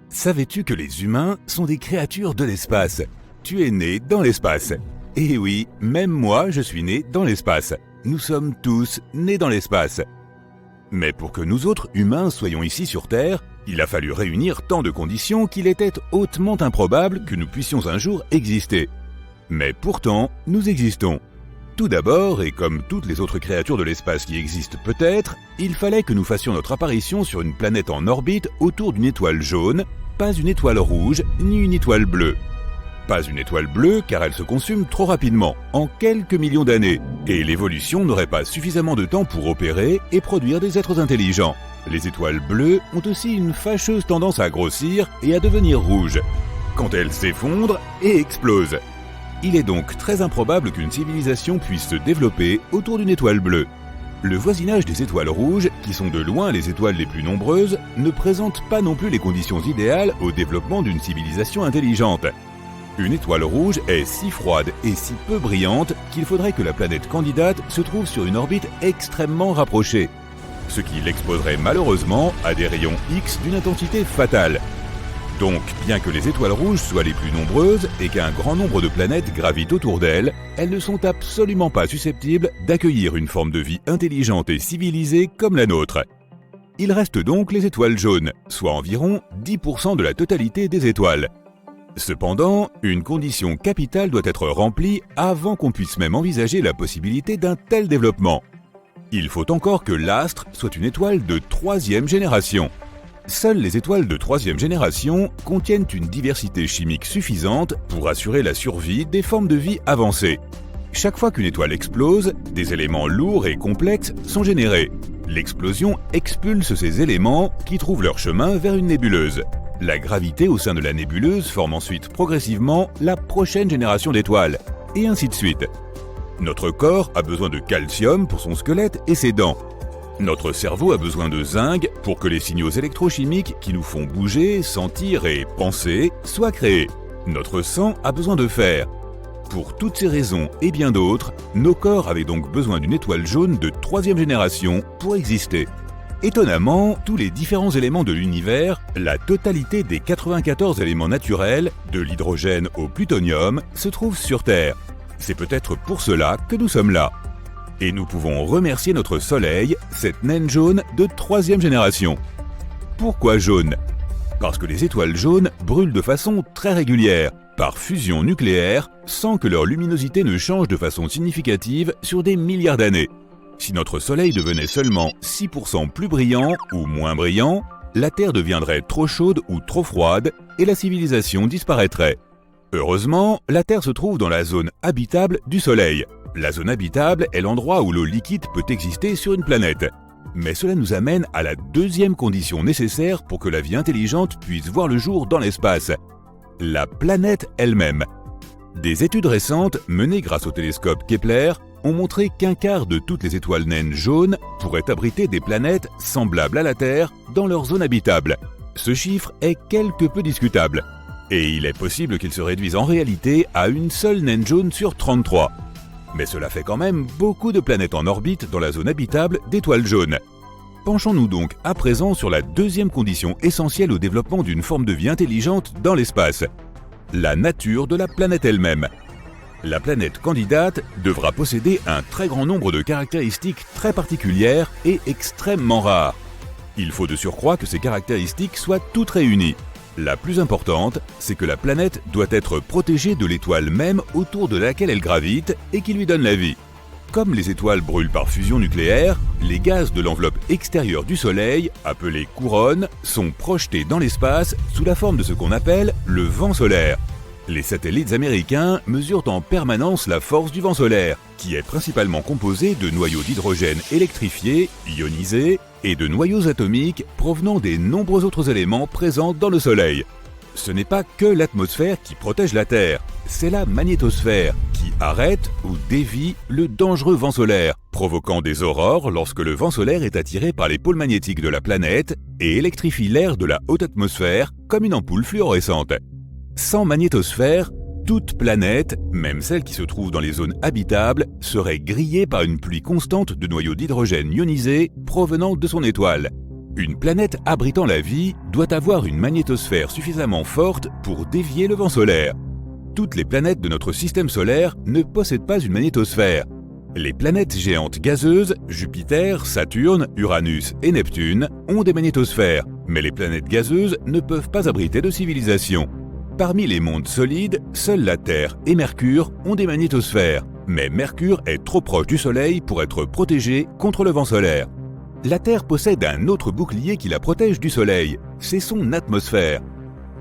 Savais-tu que les humains sont des créatures de l'espace? Tu es né dans l'espace. Et oui, même moi, je suis né dans l'espace. Nous sommes tous nés dans l'espace. Mais pour que nous autres humains soyons ici sur Terre, il a fallu réunir tant de conditions qu'il était hautement improbable que nous puissions un jour exister. Mais pourtant, nous existons. Tout d'abord, et comme toutes les autres créatures de l'espace qui existent peut-être, il fallait que nous fassions notre apparition sur une planète en orbite autour d'une étoile jaune, pas une étoile rouge ni une étoile bleue. Pas une étoile bleue car elle se consume trop rapidement, en quelques millions d'années, et l'évolution n'aurait pas suffisamment de temps pour opérer et produire des êtres intelligents. Les étoiles bleues ont aussi une fâcheuse tendance à grossir et à devenir rouges, quand elles s'effondrent et explosent. Il est donc très improbable qu'une civilisation puisse se développer autour d'une étoile bleue. Le voisinage des étoiles rouges, qui sont de loin les étoiles les plus nombreuses, ne présente pas non plus les conditions idéales au développement d'une civilisation intelligente. Une étoile rouge est si froide et si peu brillante qu'il faudrait que la planète candidate se trouve sur une orbite extrêmement rapprochée, ce qui l'exposerait malheureusement à des rayons X d'une intensité fatale. Donc, bien que les étoiles rouges soient les plus nombreuses et qu'un grand nombre de planètes gravitent autour d'elles, elles ne sont absolument pas susceptibles d'accueillir une forme de vie intelligente et civilisée comme la nôtre. Il reste donc les étoiles jaunes, soit environ 10% de la totalité des étoiles. Cependant, une condition capitale doit être remplie avant qu'on puisse même envisager la possibilité d'un tel développement. Il faut encore que l'astre soit une étoile de 3e génération. Seules les étoiles de 3e génération contiennent une diversité chimique suffisante pour assurer la survie des formes de vie avancées. Chaque fois qu'une étoile explose, des éléments lourds et complexes sont générés. L'explosion expulse ces éléments qui trouvent leur chemin vers une nébuleuse. La gravité au sein de la nébuleuse forme ensuite progressivement la prochaine génération d'étoiles, et ainsi de suite. Notre corps a besoin de calcium pour son squelette et ses dents. Notre cerveau a besoin de zinc pour que les signaux électrochimiques qui nous font bouger, sentir et penser soient créés. Notre sang a besoin de fer. Pour toutes ces raisons et bien d'autres, nos corps avaient donc besoin d'une étoile jaune de 3e génération pour exister. Étonnamment, tous les différents éléments de l'univers, la totalité des 94 éléments naturels, de l'hydrogène au plutonium, se trouvent sur Terre. C'est peut-être pour cela que nous sommes là. Et nous pouvons remercier notre Soleil, cette naine jaune de 3e génération. Pourquoi jaune? Parce que les étoiles jaunes brûlent de façon très régulière, par fusion nucléaire, sans que leur luminosité ne change de façon significative sur des milliards d'années. Si notre Soleil devenait seulement 6% plus brillant ou moins brillant, la Terre deviendrait trop chaude ou trop froide et la civilisation disparaîtrait. Heureusement, la Terre se trouve dans la zone habitable du Soleil. La zone habitable est l'endroit où l'eau liquide peut exister sur une planète. Mais cela nous amène à la 2e condition nécessaire pour que la vie intelligente puisse voir le jour dans l'espace. La planète elle-même. Des études récentes, menées grâce au télescope Kepler, ont montré qu'un quart de toutes les étoiles naines jaunes pourraient abriter des planètes semblables à la Terre dans leur zone habitable. Ce chiffre est quelque peu discutable. Et il est possible qu'il se réduise en réalité à une seule naine jaune sur 33. Mais cela fait quand même beaucoup de planètes en orbite dans la zone habitable d'étoiles jaunes. Penchons-nous donc à présent sur la 2e condition essentielle au développement d'une forme de vie intelligente dans l'espace. La nature de la planète elle-même. La planète candidate devra posséder un très grand nombre de caractéristiques très particulières et extrêmement rares. Il faut de surcroît que ces caractéristiques soient toutes réunies. La plus importante, c'est que la planète doit être protégée de l'étoile même autour de laquelle elle gravite et qui lui donne la vie. Comme les étoiles brûlent par fusion nucléaire, les gaz de l'enveloppe extérieure du Soleil, appelés couronnes, sont projetés dans l'espace sous la forme de ce qu'on appelle le vent solaire. Les satellites américains mesurent en permanence la force du vent solaire, qui est principalement composé de noyaux d'hydrogène électrifiés, ionisés, et de noyaux atomiques provenant des nombreux autres éléments présents dans le Soleil. Ce n'est pas que l'atmosphère qui protège la Terre, c'est la magnétosphère qui arrête ou dévie le dangereux vent solaire, provoquant des aurores lorsque le vent solaire est attiré par les pôles magnétiques de la planète et électrifie l'air de la haute atmosphère comme une ampoule fluorescente. Sans magnétosphère, toute planète, même celle qui se trouve dans les zones habitables, serait grillée par une pluie constante de noyaux d'hydrogène ionisés provenant de son étoile. Une planète abritant la vie doit avoir une magnétosphère suffisamment forte pour dévier le vent solaire. Toutes les planètes de notre système solaire ne possèdent pas une magnétosphère. Les planètes géantes gazeuses, Jupiter, Saturne, Uranus et Neptune, ont des magnétosphères, mais les planètes gazeuses ne peuvent pas abriter de civilisation. Parmi les mondes solides, seuls la Terre et Mercure ont des magnétosphères, mais Mercure est trop proche du Soleil pour être protégé contre le vent solaire. La Terre possède un autre bouclier qui la protège du Soleil, c'est son atmosphère.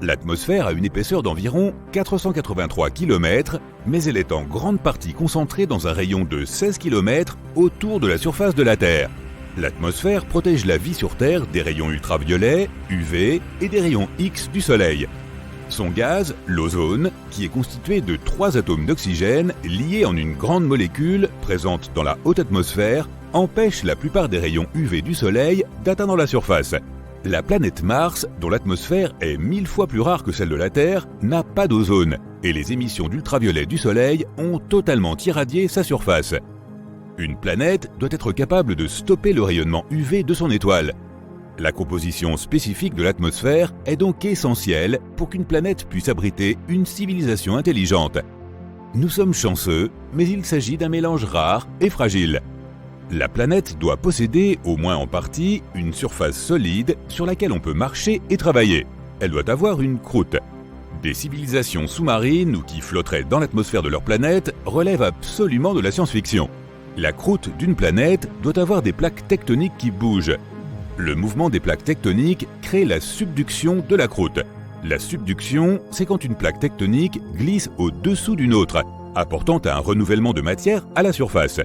L'atmosphère a une épaisseur d'environ 483 km, mais elle est en grande partie concentrée dans un rayon de 16 km autour de la surface de la Terre. L'atmosphère protège la vie sur Terre des rayons ultraviolets, UV et des rayons X du Soleil. Son gaz, l'ozone, qui est constitué de 3 atomes d'oxygène liés en une grande molécule présente dans la haute atmosphère, empêche la plupart des rayons UV du Soleil d'atteindre la surface. La planète Mars, dont l'atmosphère est 1000 fois plus rare que celle de la Terre, n'a pas d'ozone, et les émissions d'ultraviolets du Soleil ont totalement irradié sa surface. Une planète doit être capable de stopper le rayonnement UV de son étoile. La composition spécifique de l'atmosphère est donc essentielle pour qu'une planète puisse abriter une civilisation intelligente. Nous sommes chanceux, mais il s'agit d'un mélange rare et fragile. La planète doit posséder, au moins en partie, une surface solide sur laquelle on peut marcher et travailler. Elle doit avoir une croûte. Des civilisations sous-marines ou qui flotteraient dans l'atmosphère de leur planète relèvent absolument de la science-fiction. La croûte d'une planète doit avoir des plaques tectoniques qui bougent. Le mouvement des plaques tectoniques crée la subduction de la croûte. La subduction, c'est quand une plaque tectonique glisse au-dessous d'une autre, apportant un renouvellement de matière à la surface.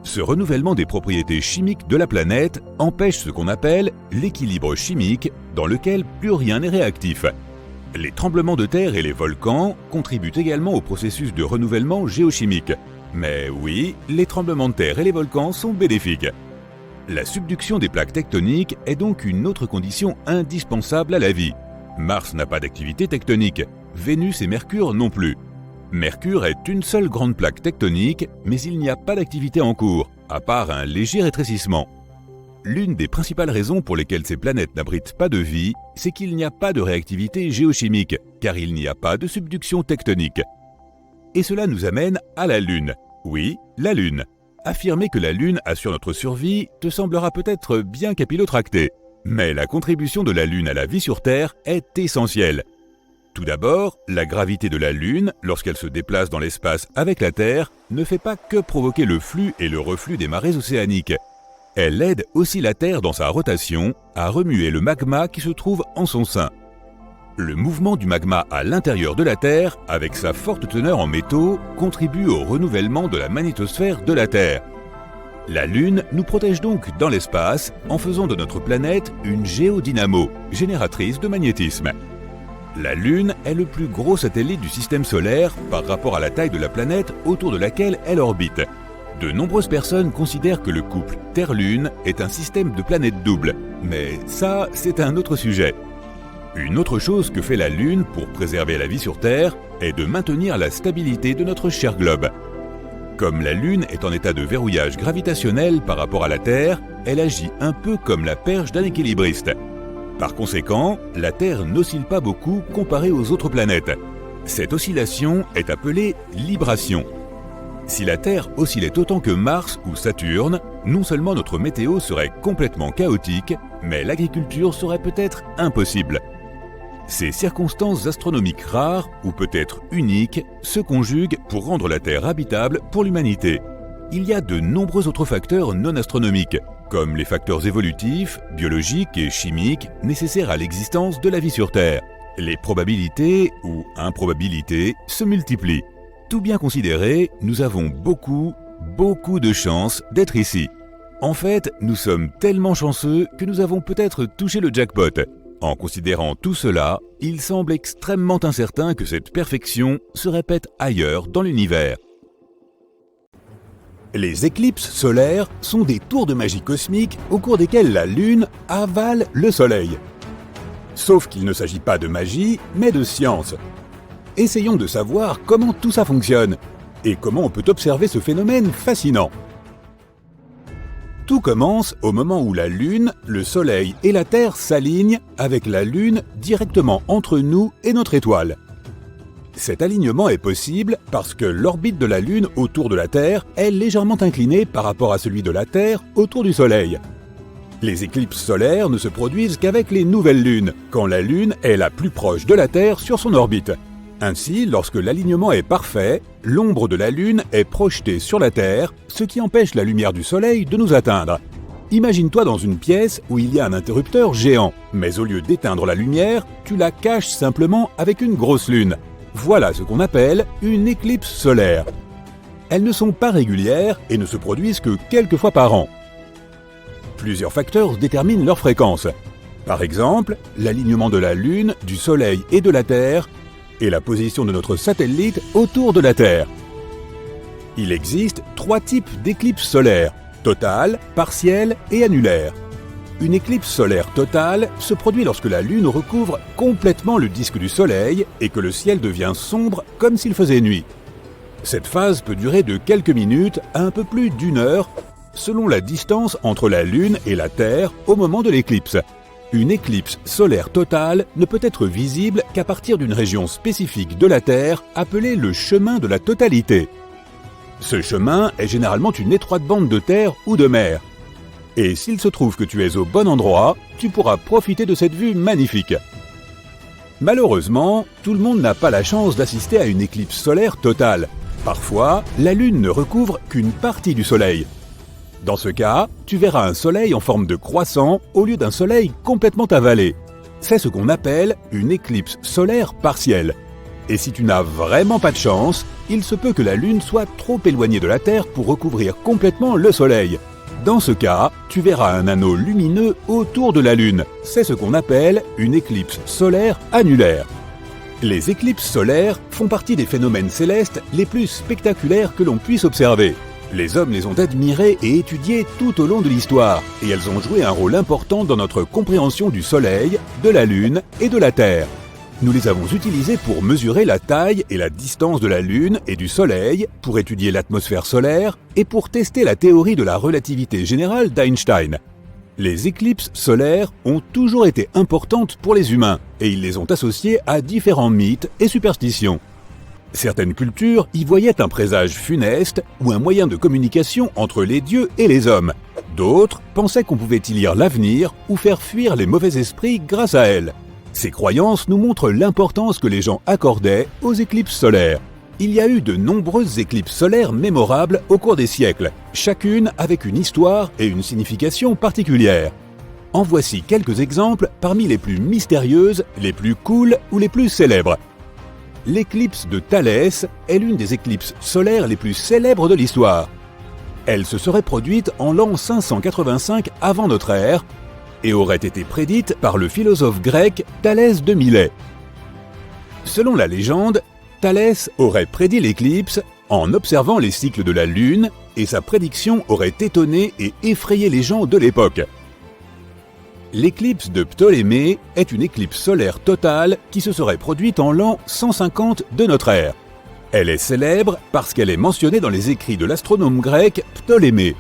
Ce renouvellement des propriétés chimiques de la planète empêche ce qu'on appelle l'équilibre chimique, dans lequel plus rien n'est réactif. Les tremblements de terre et les volcans contribuent également au processus de renouvellement géochimique. Mais oui, les tremblements de terre et les volcans sont bénéfiques. La subduction des plaques tectoniques est donc une autre condition indispensable à la vie. Mars n'a pas d'activité tectonique, Vénus et Mercure non plus. Mercure est une seule grande plaque tectonique, mais il n'y a pas d'activité en cours, à part un léger rétrécissement. L'une des principales raisons pour lesquelles ces planètes n'abritent pas de vie, c'est qu'il n'y a pas de réactivité géochimique, car il n'y a pas de subduction tectonique. Et cela nous amène à la Lune. Oui, la Lune. Affirmer que la Lune assure notre survie te semblera peut-être bien capillotracté, mais la contribution de la Lune à la vie sur Terre est essentielle. Tout d'abord, la gravité de la Lune, lorsqu'elle se déplace dans l'espace avec la Terre, ne fait pas que provoquer le flux et le reflux des marées océaniques. Elle aide aussi la Terre dans sa rotation à remuer le magma qui se trouve en son sein. Le mouvement du magma à l'intérieur de la Terre, avec sa forte teneur en métaux, contribue au renouvellement de la magnétosphère de la Terre. La Lune nous protège donc dans l'espace en faisant de notre planète une géodynamo, génératrice de magnétisme. La Lune est le plus gros satellite du système solaire par rapport à la taille de la planète autour de laquelle elle orbite. De nombreuses personnes considèrent que le couple Terre-Lune est un système de planètes doubles, mais ça, c'est un autre sujet. Une autre chose que fait la Lune pour préserver la vie sur Terre est de maintenir la stabilité de notre cher globe. Comme la Lune est en état de verrouillage gravitationnel par rapport à la Terre, elle agit un peu comme la perche d'un équilibriste. Par conséquent, la Terre n'oscille pas beaucoup comparée aux autres planètes. Cette oscillation est appelée libration. Si la Terre oscillait autant que Mars ou Saturne, non seulement notre météo serait complètement chaotique, mais l'agriculture serait peut-être impossible. Ces circonstances astronomiques rares, ou peut-être uniques, se conjuguent pour rendre la Terre habitable pour l'humanité. Il y a de nombreux autres facteurs non astronomiques, comme les facteurs évolutifs, biologiques et chimiques nécessaires à l'existence de la vie sur Terre. Les probabilités ou improbabilités se multiplient. Tout bien considéré, nous avons beaucoup de chance d'être ici. En fait, nous sommes tellement chanceux que nous avons peut-être touché le jackpot. En considérant tout cela, il semble extrêmement incertain que cette perfection se répète ailleurs dans l'univers. Les éclipses solaires sont des tours de magie cosmique au cours desquelles la Lune avale le Soleil. Sauf qu'il ne s'agit pas de magie, mais de science. Essayons de savoir comment tout ça fonctionne et comment on peut observer ce phénomène fascinant. Tout commence au moment où la Lune, le Soleil et la Terre s'alignent avec la Lune directement entre nous et notre étoile. Cet alignement est possible parce que l'orbite de la Lune autour de la Terre est légèrement inclinée par rapport à celui de la Terre autour du Soleil. Les éclipses solaires ne se produisent qu'avec les nouvelles lunes, quand la Lune est la plus proche de la Terre sur son orbite. Ainsi, lorsque l'alignement est parfait, l'ombre de la Lune est projetée sur la Terre, ce qui empêche la lumière du Soleil de nous atteindre. Imagine-toi dans une pièce où il y a un interrupteur géant, mais au lieu d'éteindre la lumière, tu la caches simplement avec une grosse lune. Voilà ce qu'on appelle une éclipse solaire. Elles ne sont pas régulières et ne se produisent que quelques fois par an. Plusieurs facteurs déterminent leur fréquence. Par exemple, l'alignement de la Lune, du Soleil et de la Terre, et la position de notre satellite autour de la Terre. Il existe 3 types d'éclipses solaires, totale, partielle et annulaire. Une éclipse solaire totale se produit lorsque la Lune recouvre complètement le disque du Soleil et que le ciel devient sombre comme s'il faisait nuit. Cette phase peut durer de quelques minutes à un peu plus d'1 heure, selon la distance entre la Lune et la Terre au moment de l'éclipse. Une éclipse solaire totale ne peut être visible qu'à partir d'une région spécifique de la Terre appelée le chemin de la totalité. Ce chemin est généralement une étroite bande de terre ou de mer. Et s'il se trouve que tu es au bon endroit, tu pourras profiter de cette vue magnifique. Malheureusement, tout le monde n'a pas la chance d'assister à une éclipse solaire totale. Parfois, la Lune ne recouvre qu'une partie du Soleil. Dans ce cas, tu verras un soleil en forme de croissant au lieu d'un soleil complètement avalé. C'est ce qu'on appelle une éclipse solaire partielle. Et si tu n'as vraiment pas de chance, il se peut que la Lune soit trop éloignée de la Terre pour recouvrir complètement le Soleil. Dans ce cas, tu verras un anneau lumineux autour de la Lune. C'est ce qu'on appelle une éclipse solaire annulaire. Les éclipses solaires font partie des phénomènes célestes les plus spectaculaires que l'on puisse observer. Les hommes les ont admirées et étudiées tout au long de l'histoire, et elles ont joué un rôle important dans notre compréhension du Soleil, de la Lune et de la Terre. Nous les avons utilisées pour mesurer la taille et la distance de la Lune et du Soleil, pour étudier l'atmosphère solaire et pour tester la théorie de la relativité générale d'Einstein. Les éclipses solaires ont toujours été importantes pour les humains, et ils les ont associées à différents mythes et superstitions. Certaines cultures y voyaient un présage funeste ou un moyen de communication entre les dieux et les hommes. D'autres pensaient qu'on pouvait y lire l'avenir ou faire fuir les mauvais esprits grâce à elles. Ces croyances nous montrent l'importance que les gens accordaient aux éclipses solaires. Il y a eu de nombreuses éclipses solaires mémorables au cours des siècles, chacune avec une histoire et une signification particulière. En voici quelques exemples parmi les plus mystérieuses, les plus cool ou les plus célèbres. L'éclipse de Thalès est l'une des éclipses solaires les plus célèbres de l'histoire. Elle se serait produite en l'an 585 avant notre ère et aurait été prédite par le philosophe grec Thalès de Milet. Selon la légende, Thalès aurait prédit l'éclipse en observant les cycles de la Lune et sa prédiction aurait étonné et effrayé les gens de l'époque. L'éclipse de Ptolémée est une éclipse solaire totale qui se serait produite en l'an 150 de notre ère. Elle est célèbre parce qu'elle est mentionnée dans les écrits de l'astronome grec Ptolémée.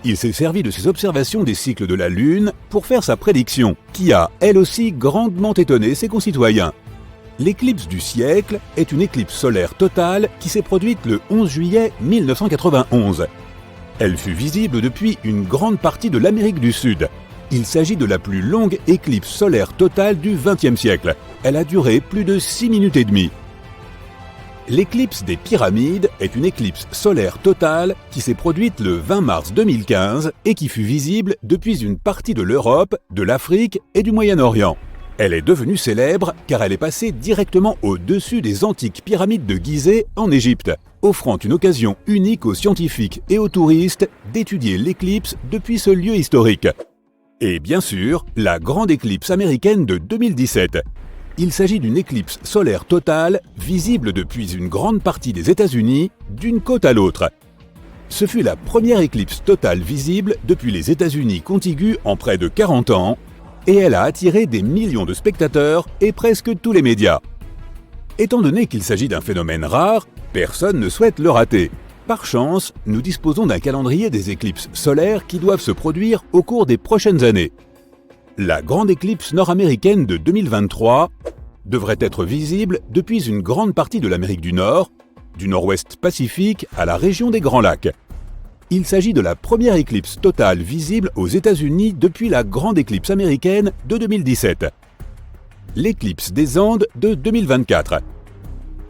Il s'est servi de ses observations des cycles de la Lune pour faire sa prédiction, qui a, elle aussi, grandement étonné ses concitoyens. L'éclipse du siècle est une éclipse solaire totale qui s'est produite le 11 juillet 1991. Elle fut visible depuis une grande partie de l'Amérique du Sud. Il s'agit de la plus longue éclipse solaire totale du XXe siècle. Elle a duré plus de 6 minutes et demie. L'éclipse des Pyramides est une éclipse solaire totale qui s'est produite le 20 mars 2015 et qui fut visible depuis une partie de l'Europe, de l'Afrique et du Moyen-Orient. Elle est devenue célèbre car elle est passée directement au-dessus des antiques pyramides de Gizeh en Égypte, offrant une occasion unique aux scientifiques et aux touristes d'étudier l'éclipse depuis ce lieu historique. Et bien sûr, la grande éclipse américaine de 2017. Il s'agit d'une éclipse solaire totale, visible depuis une grande partie des États-Unis, d'une côte à l'autre. Ce fut la première éclipse totale visible depuis les États-Unis contigus en près de 40 ans, et elle a attiré des millions de spectateurs et presque tous les médias. Étant donné qu'il s'agit d'un phénomène rare, personne ne souhaite le rater. Par chance, nous disposons d'un calendrier des éclipses solaires qui doivent se produire au cours des prochaines années. La grande éclipse nord-américaine de 2023 devrait être visible depuis une grande partie de l'Amérique du Nord, du nord-ouest Pacifique à la région des Grands Lacs. Il s'agit de la première éclipse totale visible aux États-Unis depuis la grande éclipse américaine de 2017. L'éclipse des Andes de 2024.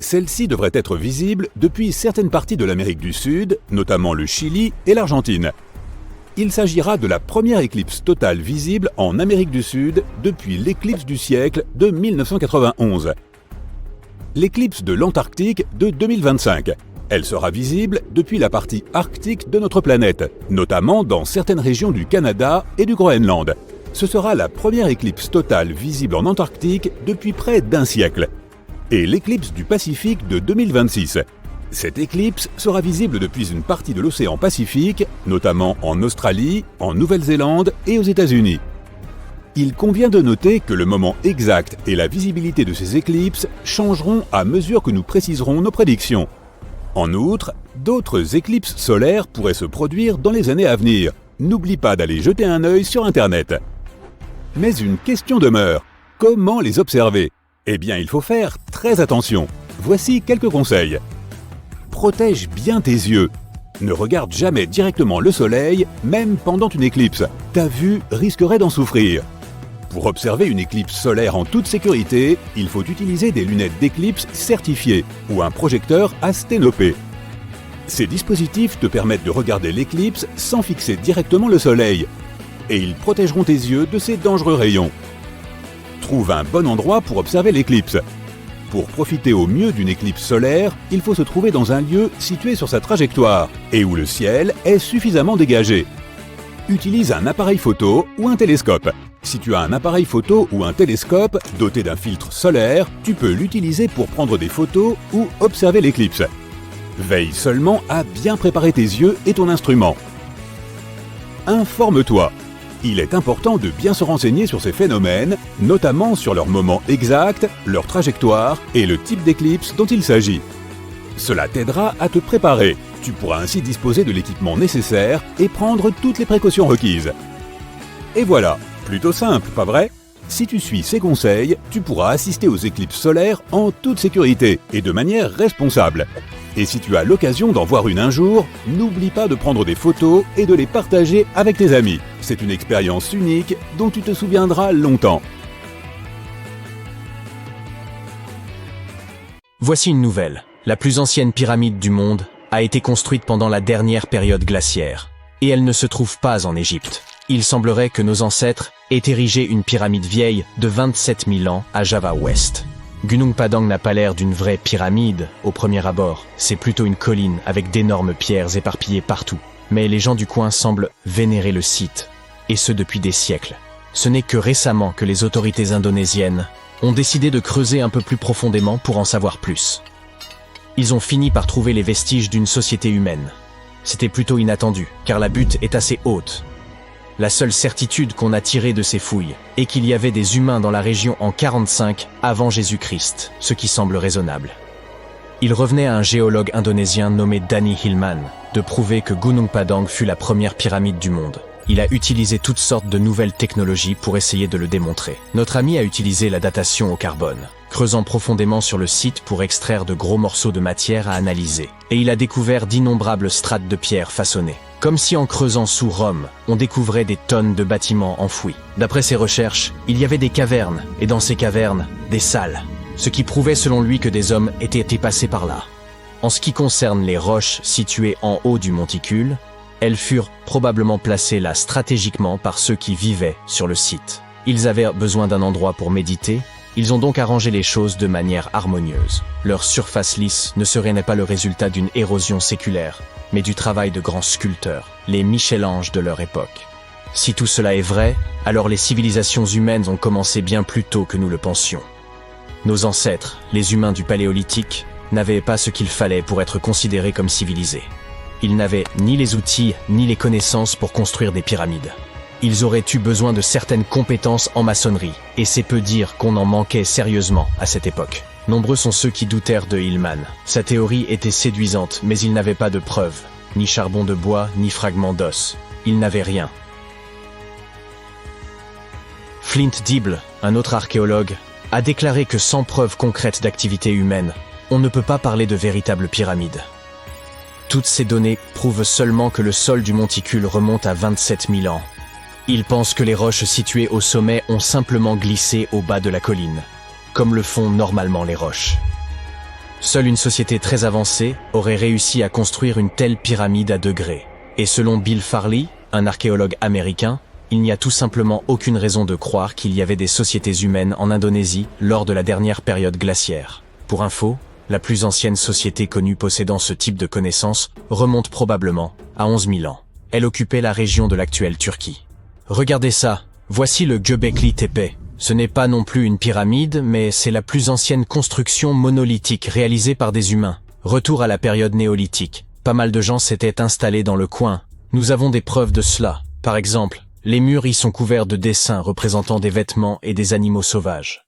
Celle-ci devrait être visible depuis certaines parties de l'Amérique du Sud, notamment le Chili et l'Argentine. Il s'agira de la première éclipse totale visible en Amérique du Sud depuis l'éclipse du siècle de 1991. L'éclipse de l'Antarctique de 2025. Elle sera visible depuis la partie arctique de notre planète, notamment dans certaines régions du Canada et du Groenland. Ce sera la première éclipse totale visible en Antarctique depuis près d'un siècle. Et l'éclipse du Pacifique de 2026. Cette éclipse sera visible depuis une partie de l'océan Pacifique, notamment en Australie, en Nouvelle-Zélande et aux États-Unis. Il convient de noter que le moment exact et la visibilité de ces éclipses changeront à mesure que nous préciserons nos prédictions. En outre, d'autres éclipses solaires pourraient se produire dans les années à venir. N'oublie pas d'aller jeter un œil sur Internet. Mais une question demeure. Comment les observer ? Eh bien, il faut faire très attention. Voici quelques conseils. Protège bien tes yeux. Ne regarde jamais directement le soleil, même pendant une éclipse. Ta vue risquerait d'en souffrir. Pour observer une éclipse solaire en toute sécurité, il faut utiliser des lunettes d'éclipse certifiées ou un projecteur à sténopée. Ces dispositifs te permettent de regarder l'éclipse sans fixer directement le soleil. Et ils protégeront tes yeux de ces dangereux rayons. Trouve un bon endroit pour observer l'éclipse. Pour profiter au mieux d'une éclipse solaire, il faut se trouver dans un lieu situé sur sa trajectoire et où le ciel est suffisamment dégagé. Utilise un appareil photo ou un télescope. Si tu as un appareil photo ou un télescope doté d'un filtre solaire, tu peux l'utiliser pour prendre des photos ou observer l'éclipse. Veille seulement à bien préparer tes yeux et ton instrument. Informe-toi. Il est important de bien se renseigner sur ces phénomènes, notamment sur leur moment exact, leur trajectoire et le type d'éclipse dont il s'agit. Cela t'aidera à te préparer. Tu pourras ainsi disposer de l'équipement nécessaire et prendre toutes les précautions requises. Et voilà, plutôt simple, pas vrai ? Si tu suis ces conseils, tu pourras assister aux éclipses solaires en toute sécurité et de manière responsable. Et si tu as l'occasion d'en voir une un jour, n'oublie pas de prendre des photos et de les partager avec tes amis. C'est une expérience unique dont tu te souviendras longtemps. Voici une nouvelle. La plus ancienne pyramide du monde a été construite pendant la dernière période glaciaire. Et elle ne se trouve pas en Égypte. Il semblerait que nos ancêtres aient érigé une pyramide vieille de 27 000 ans à Java Ouest. Gunung Padang n'a pas l'air d'une vraie pyramide au premier abord. C'est plutôt une colline avec d'énormes pierres éparpillées partout. Mais les gens du coin semblent vénérer le site, et ce depuis des siècles. Ce n'est que récemment que les autorités indonésiennes ont décidé de creuser un peu plus profondément pour en savoir plus. Ils ont fini par trouver les vestiges d'une société humaine. C'était plutôt inattendu, car la butte est assez haute. La seule certitude qu'on a tirée de ces fouilles est qu'il y avait des humains dans la région en 45 avant Jésus-Christ, ce qui semble raisonnable. Il revenait à un géologue indonésien nommé Danny Hillman de prouver que Gunung Padang fut la première pyramide du monde. Il a utilisé toutes sortes de nouvelles technologies pour essayer de le démontrer. Notre ami a utilisé la datation au carbone, creusant profondément sur le site pour extraire de gros morceaux de matière à analyser. Et il a découvert d'innombrables strates de pierre façonnées. Comme si en creusant sous Rome, on découvrait des tonnes de bâtiments enfouis. D'après ses recherches, il y avait des cavernes, et dans ces cavernes, des salles. Ce qui prouvait selon lui que des hommes étaient passés par là. En ce qui concerne les roches situées en haut du monticule, elles furent probablement placées là stratégiquement par ceux qui vivaient sur le site. Ils avaient besoin d'un endroit pour méditer, ils ont donc arrangé les choses de manière harmonieuse. Leur surface lisse ne serait pas le résultat d'une érosion séculaire, mais du travail de grands sculpteurs, les Michel-Ange de leur époque. Si tout cela est vrai, alors les civilisations humaines ont commencé bien plus tôt que nous le pensions. Nos ancêtres, les humains du Paléolithique, n'avaient pas ce qu'il fallait pour être considérés comme civilisés. Ils n'avaient ni les outils ni les connaissances pour construire des pyramides. Ils auraient eu besoin de certaines compétences en maçonnerie, et c'est peu dire qu'on en manquait sérieusement à cette époque. Nombreux sont ceux qui doutèrent de Hillman. Sa théorie était séduisante, mais il n'avait pas de preuves, ni charbon de bois, ni fragments d'os. Il n'avait rien. Flint Dibble, un autre archéologue, a déclaré que sans preuve concrète d'activité humaine, on ne peut pas parler de véritable pyramide. Toutes ces données prouvent seulement que le sol du monticule remonte à 27 000 ans. Il pense que les roches situées au sommet ont simplement glissé au bas de la colline, comme le font normalement les roches. Seule une société très avancée aurait réussi à construire une telle pyramide à degrés. Et selon Bill Farley, un archéologue américain, il n'y a tout simplement aucune raison de croire qu'il y avait des sociétés humaines en Indonésie lors de la dernière période glaciaire. Pour info, la plus ancienne société connue possédant ce type de connaissances remonte probablement à 11 000 ans. Elle occupait la région de l'actuelle Turquie. Regardez ça, voici le Göbekli Tepe. Ce n'est pas non plus une pyramide, mais c'est la plus ancienne construction monolithique réalisée par des humains. Retour à la période néolithique. Pas mal de gens s'étaient installés dans le coin. Nous avons des preuves de cela. Par exemple, les murs y sont couverts de dessins représentant des vêtements et des animaux sauvages.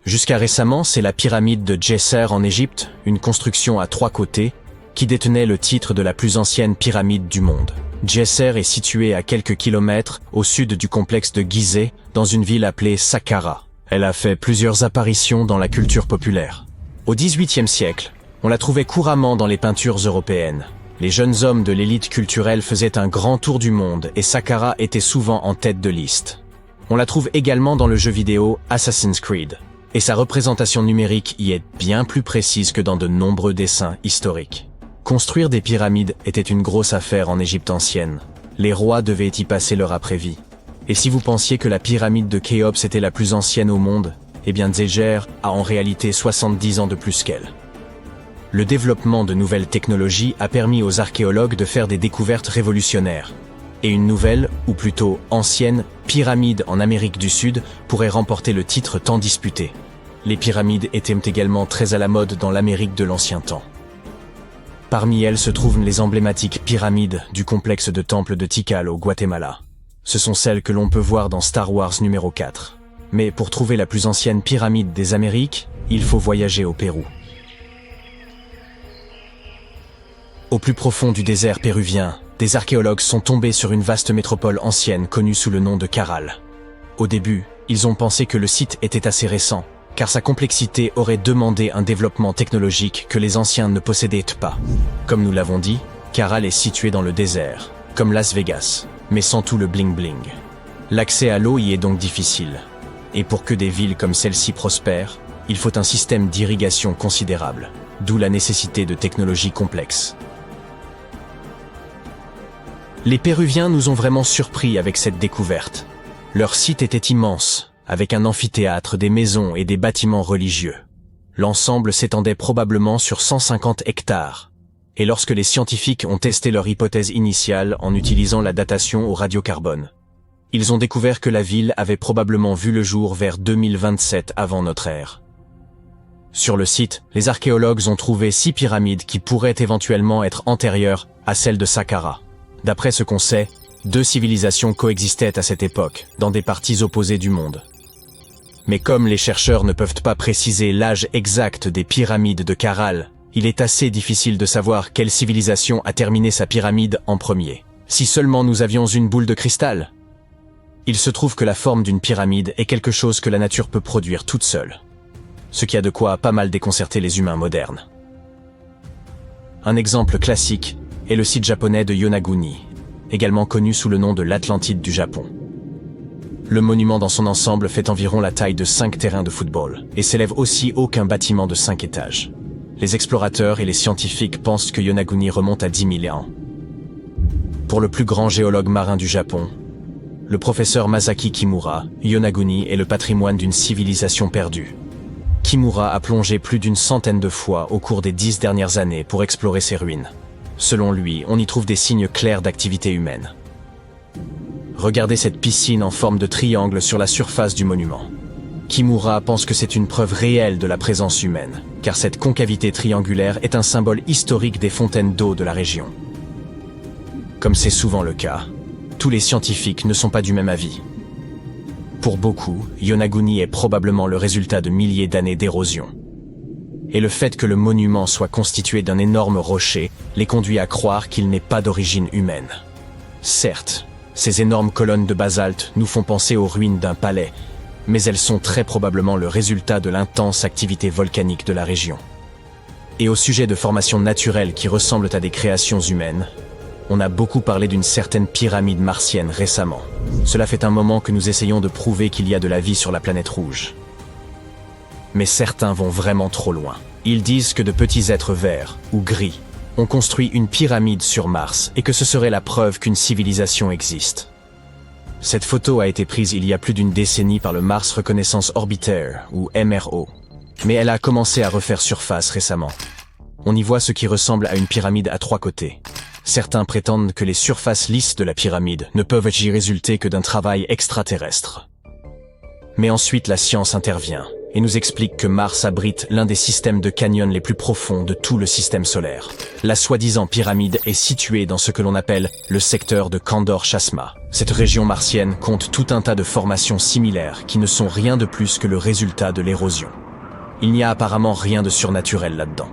Jusqu'à récemment, c'est la pyramide de Djesser en Égypte, une construction à 3 côtés, qui détenait le titre de la plus ancienne pyramide du monde. Djesser est située à quelques kilomètres au sud du complexe de Gizeh, dans une ville appelée Saqqara. Elle a fait plusieurs apparitions dans la culture populaire. Au XVIIIe siècle, on la trouvait couramment dans les peintures européennes. Les jeunes hommes de l'élite culturelle faisaient un grand tour du monde et Saqqara était souvent en tête de liste. On la trouve également dans le jeu vidéo Assassin's Creed. Et sa représentation numérique y est bien plus précise que dans de nombreux dessins historiques. Construire des pyramides était une grosse affaire en Égypte ancienne. Les rois devaient y passer leur après-vie. Et si vous pensiez que la pyramide de Khéops était la plus ancienne au monde, eh bien Djeser a en réalité 70 ans de plus qu'elle. Le développement de nouvelles technologies a permis aux archéologues de faire des découvertes révolutionnaires. Et une nouvelle, ou plutôt ancienne, pyramide en Amérique du Sud pourrait remporter le titre tant disputé. Les pyramides étaient également très à la mode dans l'Amérique de l'ancien temps. Parmi elles se trouvent les emblématiques pyramides du complexe de temples de Tikal au Guatemala. Ce sont celles que l'on peut voir dans Star Wars numéro 4. Mais pour trouver la plus ancienne pyramide des Amériques, il faut voyager au Pérou. Au plus profond du désert péruvien, des archéologues sont tombés sur une vaste métropole ancienne connue sous le nom de Caral. Au début, ils ont pensé que le site était assez récent, car sa complexité aurait demandé un développement technologique que les anciens ne possédaient pas. Comme nous l'avons dit, Caral est situé dans le désert, comme Las Vegas, mais sans tout le bling-bling. L'accès à l'eau y est donc difficile. Et pour que des villes comme celle-ci prospèrent, il faut un système d'irrigation considérable, d'où la nécessité de technologies complexes. Les Péruviens nous ont vraiment surpris avec cette découverte. Leur site était immense, avec un amphithéâtre, des maisons et des bâtiments religieux. L'ensemble s'étendait probablement sur 150 hectares. Et lorsque les scientifiques ont testé leur hypothèse initiale en utilisant la datation au radiocarbone, ils ont découvert que la ville avait probablement vu le jour vers 2027 avant notre ère. Sur le site, les archéologues ont trouvé 6 pyramides qui pourraient éventuellement être antérieures à celle de Saqqara. D'après ce qu'on sait, 2 civilisations coexistaient à cette époque, dans des parties opposées du monde. Mais comme les chercheurs ne peuvent pas préciser l'âge exact des pyramides de Caral, il est assez difficile de savoir quelle civilisation a terminé sa pyramide en premier. Si seulement nous avions une boule de cristal. Il se trouve que la forme d'une pyramide est quelque chose que la nature peut produire toute seule. Ce qui a de quoi pas mal déconcerter les humains modernes. Un exemple classique est le site japonais de Yonaguni, également connu sous le nom de l'Atlantide du Japon. Le monument dans son ensemble fait environ la taille de 5 terrains de football et s'élève aussi haut qu'un bâtiment de 5 étages. Les explorateurs et les scientifiques pensent que Yonaguni remonte à 10 000 ans. Pour le plus grand géologue marin du Japon, le professeur Masaki Kimura, Yonaguni est le patrimoine d'une civilisation perdue. Kimura a plongé plus d'une centaine de fois au cours des 10 dernières années pour explorer ces ruines. Selon lui, on y trouve des signes clairs d'activité humaine. Regardez cette piscine en forme de triangle sur la surface du monument. Kimura pense que c'est une preuve réelle de la présence humaine, car cette concavité triangulaire est un symbole historique des fontaines d'eau de la région. Comme c'est souvent le cas, tous les scientifiques ne sont pas du même avis. Pour beaucoup, Yonaguni est probablement le résultat de milliers d'années d'érosion. Et le fait que le monument soit constitué d'un énorme rocher les conduit à croire qu'il n'est pas d'origine humaine. Certes, ces énormes colonnes de basalte nous font penser aux ruines d'un palais, mais elles sont très probablement le résultat de l'intense activité volcanique de la région. Et au sujet de formations naturelles qui ressemblent à des créations humaines, on a beaucoup parlé d'une certaine pyramide martienne récemment. Cela fait un moment que nous essayons de prouver qu'il y a de la vie sur la planète rouge. Mais certains vont vraiment trop loin. Ils disent que de petits êtres verts ou gris ont construit une pyramide sur Mars et que ce serait la preuve qu'une civilisation existe. Cette photo a été prise il y a plus d'une décennie par le Mars Reconnaissance Orbiter, ou MRO. Mais elle a commencé à refaire surface récemment. On y voit ce qui ressemble à une pyramide à 3 côtés. Certains prétendent que les surfaces lisses de la pyramide ne peuvent y résulter que d'un travail extraterrestre. Mais ensuite la science intervient et nous explique que Mars abrite l'un des systèmes de canyons les plus profonds de tout le système solaire. La soi-disant pyramide est située dans ce que l'on appelle le secteur de Kandor-Chasma. Cette région martienne compte tout un tas de formations similaires qui ne sont rien de plus que le résultat de l'érosion. Il n'y a apparemment rien de surnaturel là-dedans.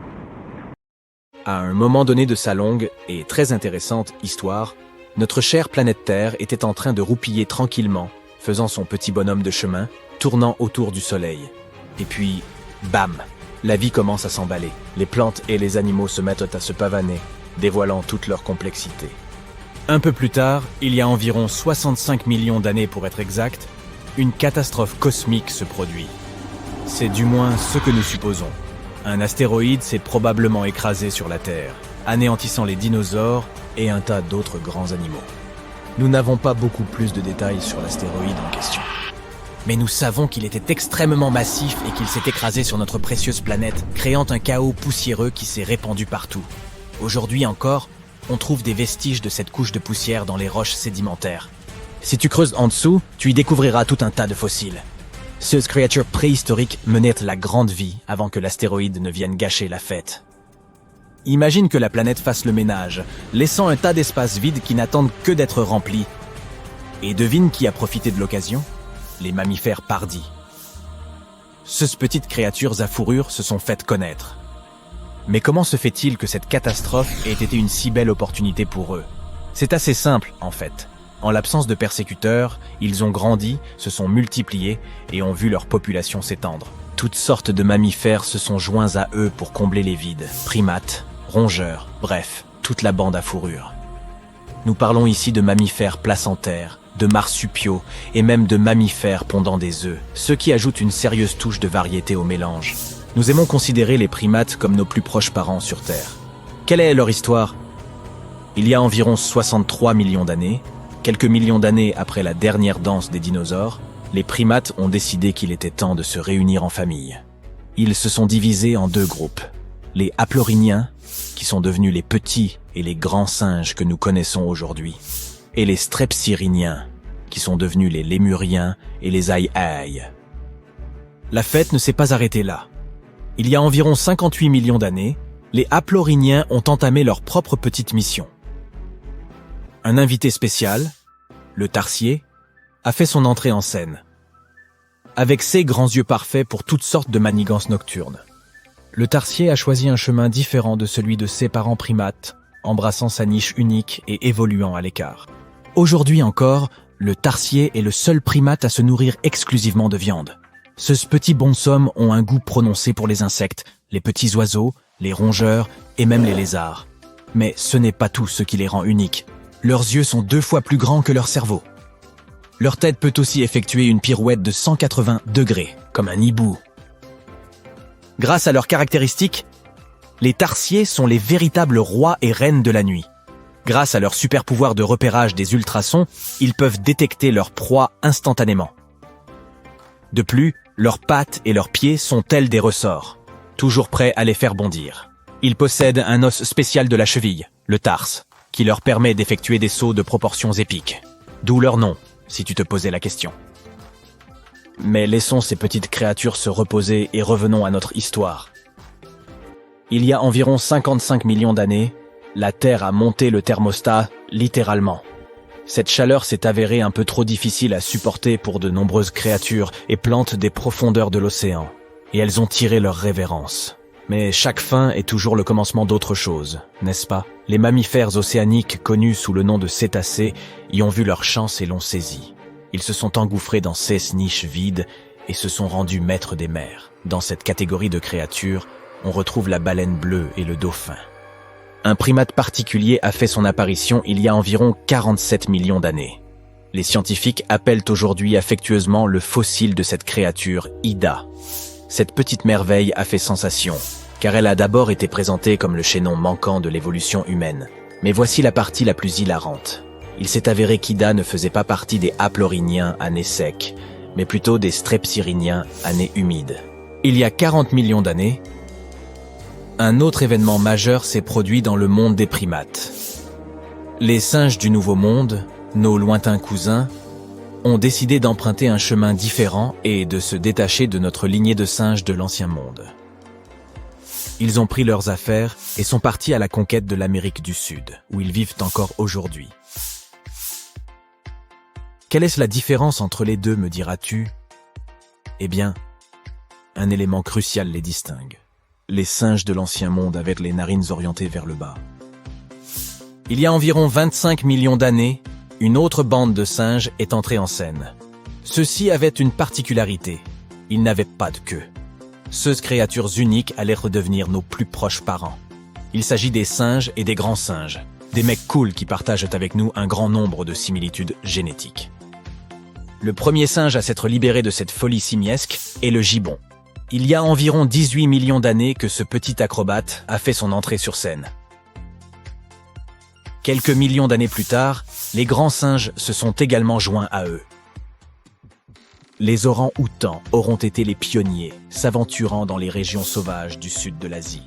À un moment donné de sa longue et très intéressante histoire, notre chère planète Terre était en train de roupiller tranquillement, faisant son petit bonhomme de chemin, tournant autour du Soleil. Et puis, bam, la vie commence à s'emballer. Les plantes et les animaux se mettent à se pavaner, dévoilant toute leur complexité. Un peu plus tard, il y a environ 65 millions d'années pour être exact, une catastrophe cosmique se produit. C'est du moins ce que nous supposons. Un astéroïde s'est probablement écrasé sur la Terre, anéantissant les dinosaures et un tas d'autres grands animaux. Nous n'avons pas beaucoup plus de détails sur l'astéroïde en question. Mais nous savons qu'il était extrêmement massif et qu'il s'est écrasé sur notre précieuse planète, créant un chaos poussiéreux qui s'est répandu partout. Aujourd'hui encore, on trouve des vestiges de cette couche de poussière dans les roches sédimentaires. Si tu creuses en dessous, tu y découvriras tout un tas de fossiles. Ces créatures préhistoriques menaient la grande vie avant que l'astéroïde ne vienne gâcher la fête. Imagine que la planète fasse le ménage, laissant un tas d'espaces vides qui n'attendent que d'être remplis. Et devine qui a profité de l'occasion ? Les mammifères pardis. Ces petites créatures à fourrure se sont faites connaître. Mais comment se fait-il que cette catastrophe ait été une si belle opportunité pour eux ? C'est assez simple, en fait. En l'absence de persécuteurs, ils ont grandi, se sont multipliés et ont vu leur population s'étendre. Toutes sortes de mammifères se sont joints à eux pour combler les vides. Primates, rongeurs, bref, toute la bande à fourrure. Nous parlons ici de mammifères placentaires, de marsupiaux et même de mammifères pondant des œufs, ce qui ajoute une sérieuse touche de variété au mélange. Nous aimons considérer les primates comme nos plus proches parents sur Terre. Quelle est leur histoire ? Il y a environ 63 millions d'années, quelques millions d'années après la dernière danse des dinosaures, les primates ont décidé qu'il était temps de se réunir en famille. Ils se sont divisés en 2 groupes. Les haplorhiniens, qui sont devenus les petits et les grands singes que nous connaissons aujourd'hui, et les strepsirrhiniens, qui sont devenus les lémuriens et les aïe-aïe. La fête ne s'est pas arrêtée là. Il y a environ 58 millions d'années, les haplorhiniens ont entamé leur propre petite mission. Un invité spécial, le tarsier, a fait son entrée en scène. Avec ses grands yeux parfaits pour toutes sortes de manigances nocturnes. Le tarsier a choisi un chemin différent de celui de ses parents primates, embrassant sa niche unique et évoluant à l'écart. Aujourd'hui encore, le tarsier est le seul primate à se nourrir exclusivement de viande. Ces petits bonshommes ont un goût prononcé pour les insectes, les petits oiseaux, les rongeurs et même les lézards. Mais ce n'est pas tout ce qui les rend uniques. Leurs yeux sont 2 fois plus grands que leur cerveau. Leur tête peut aussi effectuer une pirouette de 180 degrés, comme un hibou. Grâce à leurs caractéristiques, les tarsiers sont les véritables rois et reines de la nuit. Grâce à leur super pouvoir de repérage des ultrasons, ils peuvent détecter leur proie instantanément. De plus, leurs pattes et leurs pieds sont tels des ressorts, toujours prêts à les faire bondir. Ils possèdent un os spécial de la cheville, le tarse, qui leur permet d'effectuer des sauts de proportions épiques. D'où leur nom, si tu te posais la question. Mais laissons ces petites créatures se reposer et revenons à notre histoire. Il y a environ 55 millions d'années, la Terre a monté le thermostat littéralement. Cette chaleur s'est avérée un peu trop difficile à supporter pour de nombreuses créatures et plantes des profondeurs de l'océan, et elles ont tiré leur révérence. Mais chaque fin est toujours le commencement d'autre chose, n'est-ce pas? Les mammifères océaniques connus sous le nom de cétacés y ont vu leur chance et l'ont saisi. Ils se sont engouffrés dans 16 niches vides et se sont rendus maîtres des mers. Dans cette catégorie de créatures, on retrouve la baleine bleue et le dauphin. Un primate particulier a fait son apparition il y a environ 47 millions d'années. Les scientifiques appellent aujourd'hui affectueusement le fossile de cette créature Ida. Cette petite merveille a fait sensation, car elle a d'abord été présentée comme le chaînon manquant de l'évolution humaine. Mais voici la partie la plus hilarante. Il s'est avéré qu'Ida ne faisait pas partie des haplorhiniens à nez sec, mais plutôt des strepsirhiniens à nez humide. Il y a 40 millions d'années, un autre événement majeur s'est produit dans le monde des primates. Les singes du Nouveau Monde, nos lointains cousins, ont décidé d'emprunter un chemin différent et de se détacher de notre lignée de singes de l'Ancien Monde. Ils ont pris leurs affaires et sont partis à la conquête de l'Amérique du Sud, où ils vivent encore aujourd'hui. Quelle est la différence entre les deux, me diras-tu? Eh bien, un élément crucial les distingue. Les singes de l'Ancien Monde avaient les narines orientées vers le bas. Il y a environ 25 millions d'années, une autre bande de singes est entrée en scène. Ceux-ci avaient une particularité, ils n'avaient pas de queue. Ces créatures uniques allaient redevenir nos plus proches parents. Il s'agit des singes et des grands singes, des mecs cool qui partagent avec nous un grand nombre de similitudes génétiques. Le premier singe à s'être libéré de cette folie simiesque est le gibbon. Il y a environ 18 millions d'années que ce petit acrobate a fait son entrée sur scène. Quelques millions d'années plus tard, les grands singes se sont également joints à eux. Les orang-outans auront été les pionniers, s'aventurant dans les régions sauvages du sud de l'Asie.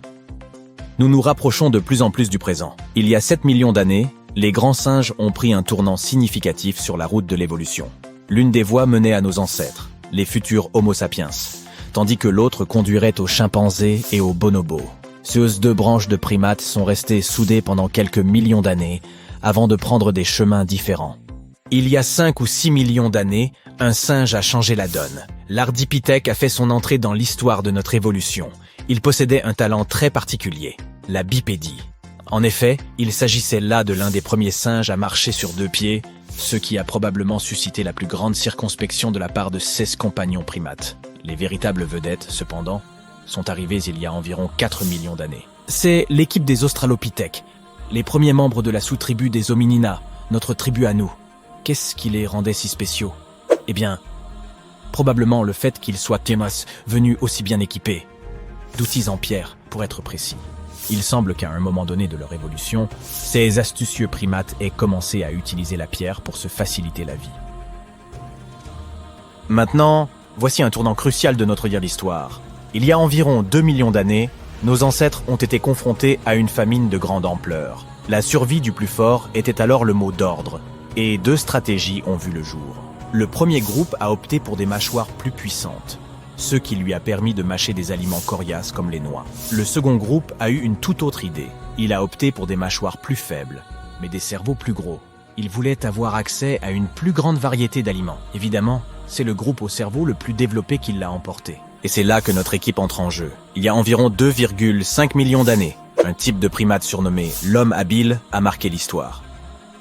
Nous nous rapprochons de plus en plus du présent. Il y a 7 millions d'années, les grands singes ont pris un tournant significatif sur la route de l'évolution. L'une des voies menait à nos ancêtres, les futurs Homo sapiens, tandis que l'autre conduirait aux chimpanzés et aux bonobos. Ces deux branches de primates sont restées soudées pendant quelques millions d'années avant de prendre des chemins différents. Il y a 5 ou 6 millions d'années, un singe a changé la donne. L'Ardipithèque a fait son entrée dans l'histoire de notre évolution. Il possédait un talent très particulier, la bipédie. En effet, il s'agissait là de l'un des premiers singes à marcher sur 2 pieds, ce qui a probablement suscité la plus grande circonspection de la part de 16 compagnons primates. Les véritables vedettes, cependant, sont arrivés il y a environ 4 millions d'années. C'est l'équipe des Australopithèques, les premiers membres de la sous-tribu des Hominina, notre tribu à nous. Qu'est-ce qui les rendait si spéciaux? Eh bien, probablement le fait qu'ils soient venus aussi bien équipés, d'outils en pierre, pour être précis. Il semble qu'à un moment donné de leur évolution, ces astucieux primates aient commencé à utiliser la pierre pour se faciliter la vie. Maintenant, voici un tournant crucial de notre d'histoire. Il y a environ 2 millions d'années, nos ancêtres ont été confrontés à une famine de grande ampleur. La survie du plus fort était alors le mot d'ordre, et 2 stratégies ont vu le jour. Le premier groupe a opté pour des mâchoires plus puissantes, ce qui lui a permis de mâcher des aliments coriaces comme les noix. Le second groupe a eu une toute autre idée. Il a opté pour des mâchoires plus faibles, mais des cerveaux plus gros. Il voulait avoir accès à une plus grande variété d'aliments. Évidemment, c'est le groupe au cerveau le plus développé qui l'a emporté. Et c'est là que notre équipe entre en jeu. Il y a environ 2,5 millions d'années, un type de primate surnommé l'homme habile a marqué l'histoire.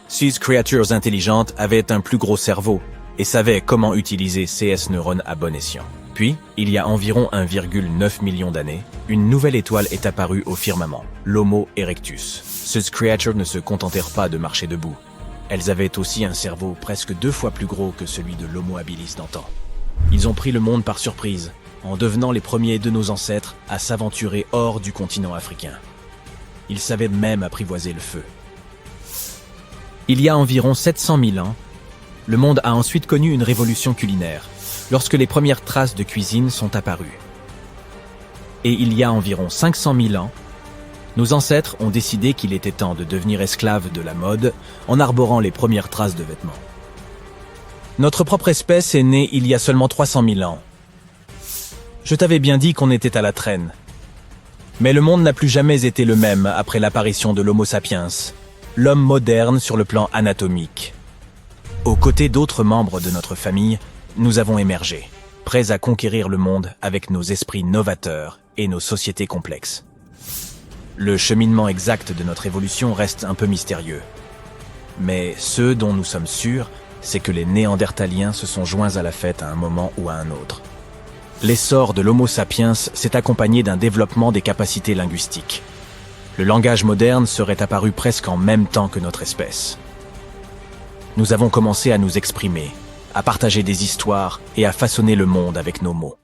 Ces créatures intelligentes avaient un plus gros cerveau et savaient comment utiliser ces neurones à bon escient. Puis, il y a environ 1,9 million d'années, une nouvelle étoile est apparue au firmament, l'Homo erectus. Ces créatures ne se contentèrent pas de marcher debout. Elles avaient aussi un cerveau presque 2 fois plus gros que celui de l'Homo habilis d'antan. Ils ont pris le monde par surprise, en devenant les premiers de nos ancêtres à s'aventurer hors du continent africain. Ils savaient même apprivoiser le feu. Il y a environ 700 000 ans, le monde a ensuite connu une révolution culinaire, lorsque les premières traces de cuisine sont apparues. Et il y a environ 500 000 ans, nos ancêtres ont décidé qu'il était temps de devenir esclaves de la mode en arborant les premières traces de vêtements. Notre propre espèce est née il y a seulement 300 000 ans. Je t'avais bien dit qu'on était à la traîne. Mais le monde n'a plus jamais été le même après l'apparition de l'Homo sapiens, l'homme moderne sur le plan anatomique. Aux côtés d'autres membres de notre famille, nous avons émergé, prêts à conquérir le monde avec nos esprits novateurs et nos sociétés complexes. Le cheminement exact de notre évolution reste un peu mystérieux. Mais ce dont nous sommes sûrs, c'est que les Néandertaliens se sont joints à la fête à un moment ou à un autre. L'essor de l'Homo sapiens s'est accompagné d'un développement des capacités linguistiques. Le langage moderne serait apparu presque en même temps que notre espèce. Nous avons commencé à nous exprimer, à partager des histoires et à façonner le monde avec nos mots.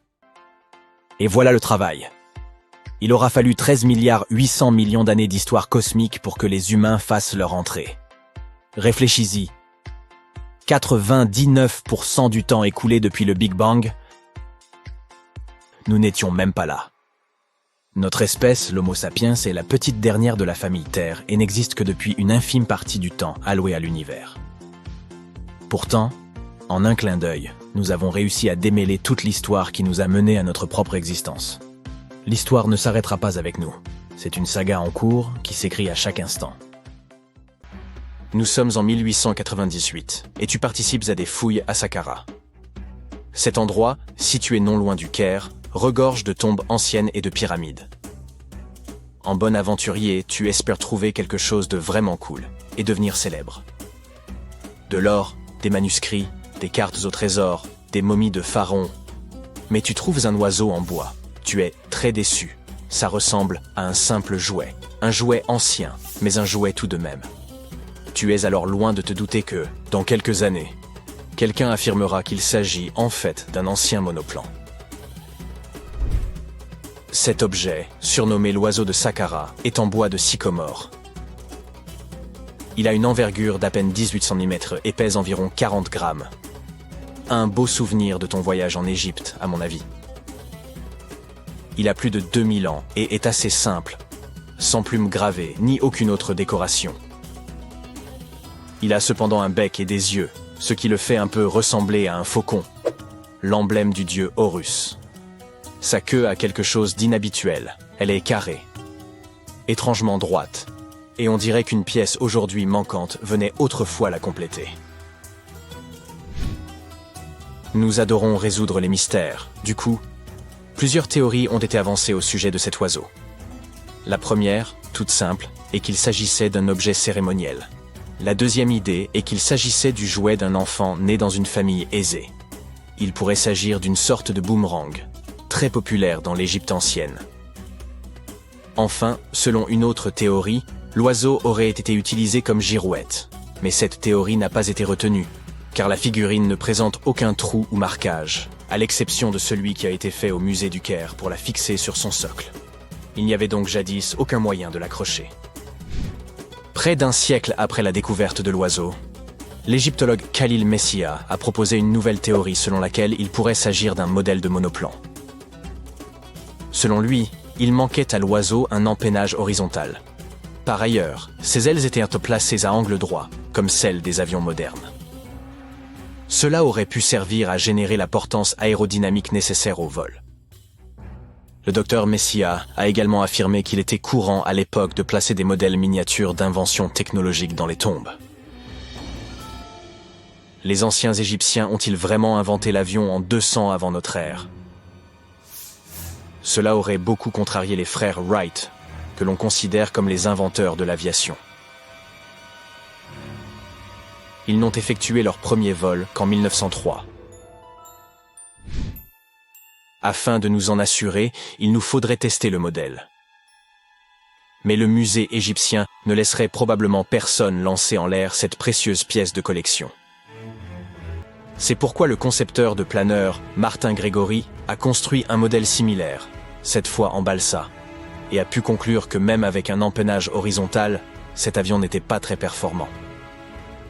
Et voilà le travail. Il aura fallu 13,8 milliards d'années d'histoire cosmique pour que les humains fassent leur entrée. Réfléchis-y. 99% du temps écoulé depuis le Big Bang, nous n'étions même pas là. Notre espèce, l'Homo sapiens, est la petite dernière de la famille Terre et n'existe que depuis une infime partie du temps alloué à l'univers. Pourtant, en un clin d'œil, nous avons réussi à démêler toute l'histoire qui nous a menés à notre propre existence. L'histoire ne s'arrêtera pas avec nous. C'est une saga en cours qui s'écrit à chaque instant. Nous sommes en 1898 et tu participes à des fouilles à Saqqara. Cet endroit, situé non loin du Caire, regorge de tombes anciennes et de pyramides. En bon aventurier, tu espères trouver quelque chose de vraiment cool et devenir célèbre. De l'or, des manuscrits, des cartes au trésor, des momies de pharaons. Mais tu trouves un oiseau en bois. Tu es très déçu. Ça ressemble à un simple jouet. Un jouet ancien, mais un jouet tout de même. Tu es alors loin de te douter que, dans quelques années, quelqu'un affirmera qu'il s'agit en fait d'un ancien monoplan. Cet objet, surnommé l'oiseau de Saqqara, est en bois de sycomore. Il a une envergure d'à peine 18 cm et pèse environ 40 grammes. Un beau souvenir de ton voyage en Égypte, à mon avis. Il a plus de 2000 ans et est assez simple, sans plumes gravées ni aucune autre décoration. Il a cependant un bec et des yeux, ce qui le fait un peu ressembler à un faucon, l'emblème du dieu Horus. Sa queue a quelque chose d'inhabituel, elle est carrée, étrangement droite, et on dirait qu'une pièce aujourd'hui manquante venait autrefois la compléter. Nous adorons résoudre les mystères, du coup, plusieurs théories ont été avancées au sujet de cet oiseau. La première, toute simple, est qu'il s'agissait d'un objet cérémoniel. La deuxième idée est qu'il s'agissait du jouet d'un enfant né dans une famille aisée. Il pourrait s'agir d'une sorte de boomerang, très populaire dans l'Égypte ancienne. Enfin, selon une autre théorie, l'oiseau aurait été utilisé comme girouette. Mais cette théorie n'a pas été retenue, car la figurine ne présente aucun trou ou marquage, à l'exception de celui qui a été fait au musée du Caire pour la fixer sur son socle. Il n'y avait donc jadis aucun moyen de l'accrocher. Près d'un siècle après la découverte de l'oiseau, l'égyptologue Khalil Messia a proposé une nouvelle théorie selon laquelle il pourrait s'agir d'un modèle de monoplan. Selon lui, il manquait à l'oiseau un empennage horizontal. Par ailleurs, ses ailes étaient placées à angle droit, comme celles des avions modernes. Cela aurait pu servir à générer la portance aérodynamique nécessaire au vol. Le docteur Messia a également affirmé qu'il était courant à l'époque de placer des modèles miniatures d'inventions technologiques dans les tombes. Les anciens Égyptiens ont-ils vraiment inventé l'avion en 200 avant notre ère? Cela aurait beaucoup contrarié les frères Wright, que l'on considère comme les inventeurs de l'aviation. Ils n'ont effectué leur premier vol qu'en 1903. Afin de nous en assurer, il nous faudrait tester le modèle. Mais le musée égyptien ne laisserait probablement personne lancer en l'air cette précieuse pièce de collection. C'est pourquoi le concepteur de planeurs, Martin Grégory, a construit un modèle similaire, cette fois en balsa, et a pu conclure que même avec un empennage horizontal, cet avion n'était pas très performant.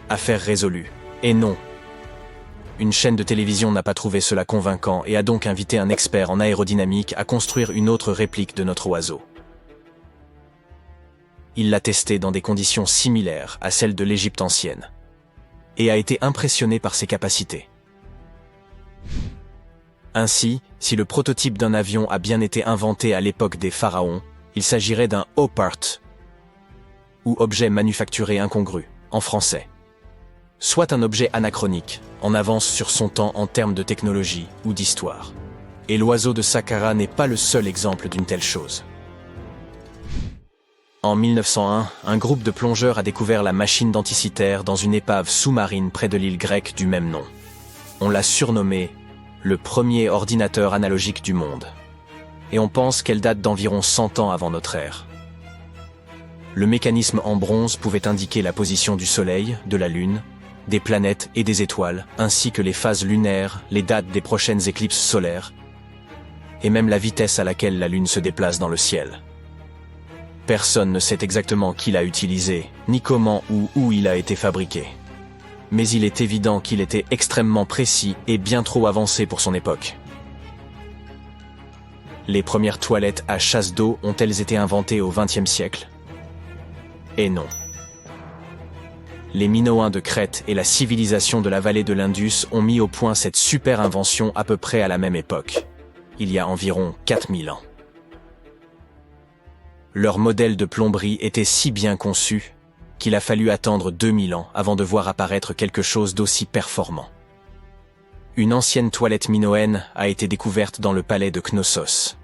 Affaire résolue. Et non. Une chaîne de télévision n'a pas trouvé cela convaincant et a donc invité un expert en aérodynamique à construire une autre réplique de notre oiseau. Il l'a testé dans des conditions similaires à celles de l'Égypte ancienne, et a été impressionné par ses capacités. Ainsi, si le prototype d'un avion a bien été inventé à l'époque des pharaons, il s'agirait d'un OPART, ou objet manufacturé incongru, en français. soit un objet anachronique, en avance sur son temps en termes de technologie ou d'histoire. Et l'oiseau de Saqqara n'est pas le seul exemple d'une telle chose. En 1901, un groupe de plongeurs a découvert la machine d'Anticythère dans une épave sous-marine près de l'île grecque du même nom. On l'a surnommée le premier ordinateur analogique du monde. Et on pense qu'elle date d'environ 100 ans avant notre ère. Le mécanisme en bronze pouvait indiquer la position du Soleil, de la Lune, des planètes et des étoiles, ainsi que les phases lunaires, les dates des prochaines éclipses solaires, et même la vitesse à laquelle la Lune se déplace dans le ciel. Personne ne sait exactement qui l'a utilisé, ni comment ou où il a été fabriqué. Mais il est évident qu'il était extrêmement précis et bien trop avancé pour son époque. Les premières toilettes à chasse d'eau ont-elles été inventées au XXe siècle? Et non. Les Minoens de Crète et la civilisation de la vallée de l'Indus ont mis au point cette super invention à peu près à la même époque, il y a environ 4000 ans. Leur modèle de plomberie était si bien conçu qu'il a fallu attendre 2000 ans avant de voir apparaître quelque chose d'aussi performant. Une ancienne toilette minoenne a été découverte dans le palais de Knossos.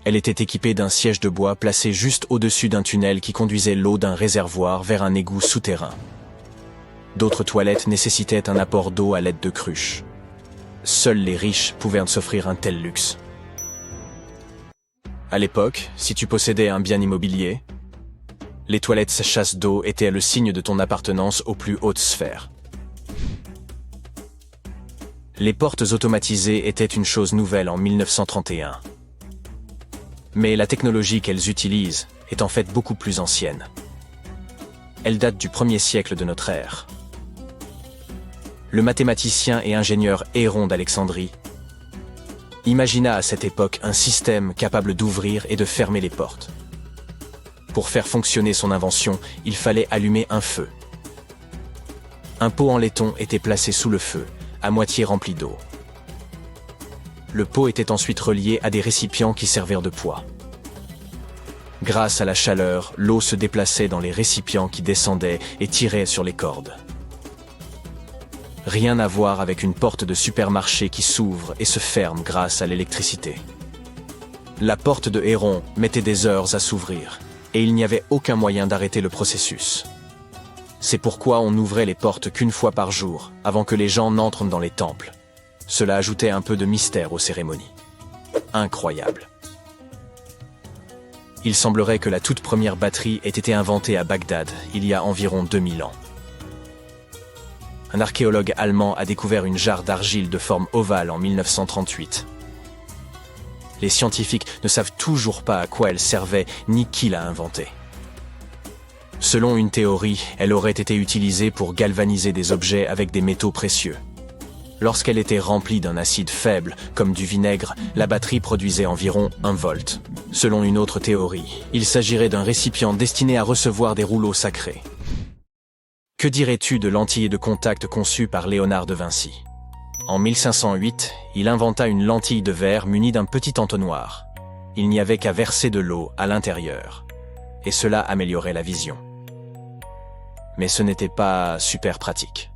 Elle était équipée d'un siège de bois placé juste au-dessus d'un tunnel qui conduisait l'eau d'un réservoir vers un égout souterrain. D'autres toilettes nécessitaient un apport d'eau à l'aide de cruches. Seuls les riches pouvaient s'offrir un tel luxe. À l'époque, si tu possédais un bien immobilier, les toilettes chasse d'eau étaient le signe de ton appartenance aux plus hautes sphères. Les portes automatisées étaient une chose nouvelle en 1931. Mais la technologie qu'elles utilisent est en fait beaucoup plus ancienne. Elle date du 1er siècle de notre ère. Le mathématicien et ingénieur Héron d'Alexandrie imagina à cette époque un système capable d'ouvrir et de fermer les portes. Pour faire fonctionner son invention, il fallait allumer un feu. Un pot en laiton était placé sous le feu, à moitié rempli d'eau. Le pot était ensuite relié à des récipients qui servirent de poids. Grâce à la chaleur, l'eau se déplaçait dans les récipients qui descendaient et tiraient sur les cordes. Rien à voir avec une porte de supermarché qui s'ouvre et se ferme grâce à l'électricité. La porte de Héron mettait des heures à s'ouvrir, et il n'y avait aucun moyen d'arrêter le processus. C'est pourquoi on n'ouvrait les portes qu'une fois par jour, avant que les gens n'entrent dans les temples. Cela ajoutait un peu de mystère aux cérémonies. Incroyable. Il semblerait que la toute première batterie ait été inventée à Bagdad, il y a environ 2000 ans. Un archéologue allemand a découvert une jarre d'argile de forme ovale en 1938. Les scientifiques ne savent toujours pas à quoi elle servait ni qui l'a inventée. Selon une théorie, elle aurait été utilisée pour galvaniser des objets avec des métaux précieux. Lorsqu'elle était remplie d'un acide faible, comme du vinaigre, la batterie produisait environ 1 volt. Selon une autre théorie, il s'agirait d'un récipient destiné à recevoir des rouleaux sacrés. Que dirais-tu de lentilles de contact conçues par Léonard de Vinci? En 1508, il inventa une lentille de verre munie d'un petit entonnoir. Il n'y avait qu'à verser de l'eau à l'intérieur, et cela améliorait la vision. Mais ce n'était pas super pratique.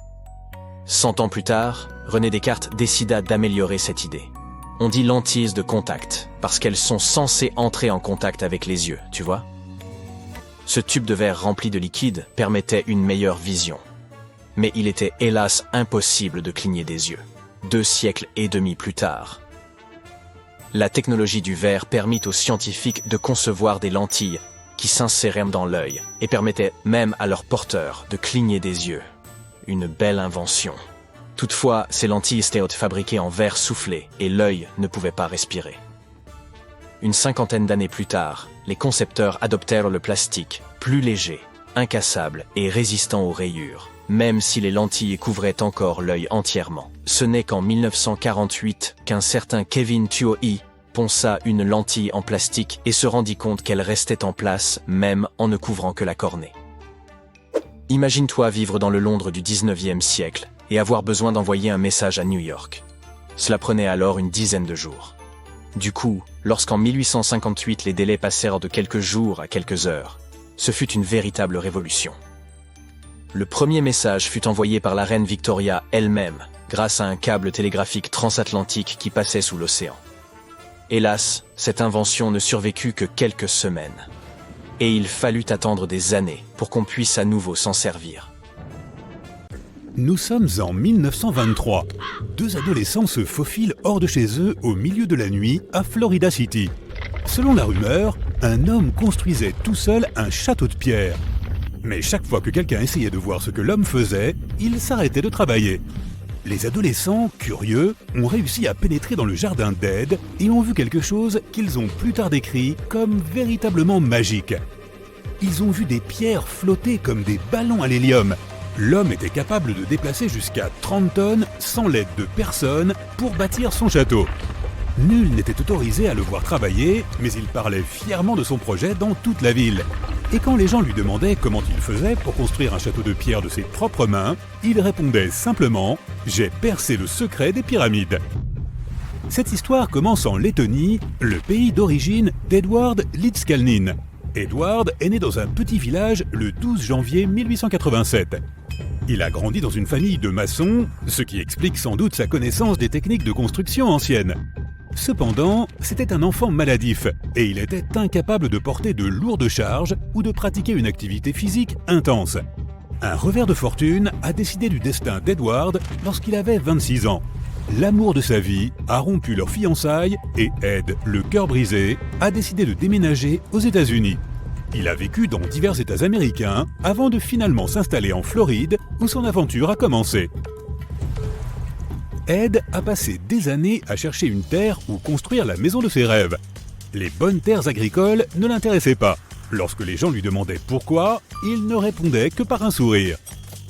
100 ans plus tard, René Descartes décida d'améliorer cette idée. On dit lentilles de contact, parce qu'elles sont censées entrer en contact avec les yeux, tu vois? Ce tube de verre rempli de liquide permettait une meilleure vision. Mais il était hélas impossible de cligner des yeux. 2 siècles et demi plus tard. La technologie du verre permit aux scientifiques de concevoir des lentilles qui s'inséraient dans l'œil et permettaient même à leurs porteurs de cligner des yeux. Une belle invention. Toutefois, ces lentilles étaient fabriquées en verre soufflé et l'œil ne pouvait pas respirer. Une 50aine d'années plus tard, les concepteurs adoptèrent le plastique, plus léger, incassable et résistant aux rayures, même si les lentilles couvraient encore l'œil entièrement. Ce n'est qu'en 1948 qu'un certain Kevin Tuohy ponça une lentille en plastique et se rendit compte qu'elle restait en place même en ne couvrant que la cornée. Imagine-toi vivre dans le Londres du 19e siècle et avoir besoin d'envoyer un message à New York. Cela prenait alors une dizaine de jours. Du coup, lorsqu'en 1858 les délais passèrent de quelques jours à quelques heures, ce fut une véritable révolution. Le premier message fut envoyé par la reine Victoria elle-même, grâce à un câble télégraphique transatlantique qui passait sous l'océan. Hélas, cette invention ne survécut que quelques semaines. Et il fallut attendre des années pour qu'on puisse à nouveau s'en servir. Nous sommes en 1923. Deux adolescents se faufilent hors de chez eux au milieu de la nuit à Florida City. Selon la rumeur, un homme construisait tout seul un château de pierre. Mais chaque fois que quelqu'un essayait de voir ce que l'homme faisait, il s'arrêtait de travailler. Les adolescents, curieux, ont réussi à pénétrer dans le jardin d'Ed et ont vu quelque chose qu'ils ont plus tard décrit comme véritablement magique. Ils ont vu des pierres flotter comme des ballons à l'hélium. L'homme était capable de déplacer jusqu'à 30 tonnes sans l'aide de personne pour bâtir son château. Nul n'était autorisé à le voir travailler, mais il parlait fièrement de son projet dans toute la ville. Et quand les gens lui demandaient comment il faisait pour construire un château de pierre de ses propres mains, il répondait simplement « J'ai percé le secret des pyramides ». Cette histoire commence en Lettonie, le pays d'origine d'Edward Lidskalnin. Edward est né dans un petit village le 12 janvier 1887. Il a grandi dans une famille de maçons, ce qui explique sans doute sa connaissance des techniques de construction anciennes. Cependant, c'était un enfant maladif et il était incapable de porter de lourdes charges ou de pratiquer une activité physique intense. Un revers de fortune a décidé du destin d'Edward lorsqu'il avait 26 ans. L'amour de sa vie a rompu leurs fiançailles et Ed, le cœur brisé, a décidé de déménager aux États-Unis. Il a vécu dans divers États américains avant de finalement s'installer en Floride où son aventure a commencé. Ed a passé des années à chercher une terre où construire la maison de ses rêves. Les bonnes terres agricoles ne l'intéressaient pas. Lorsque les gens lui demandaient pourquoi, il ne répondait que par un sourire.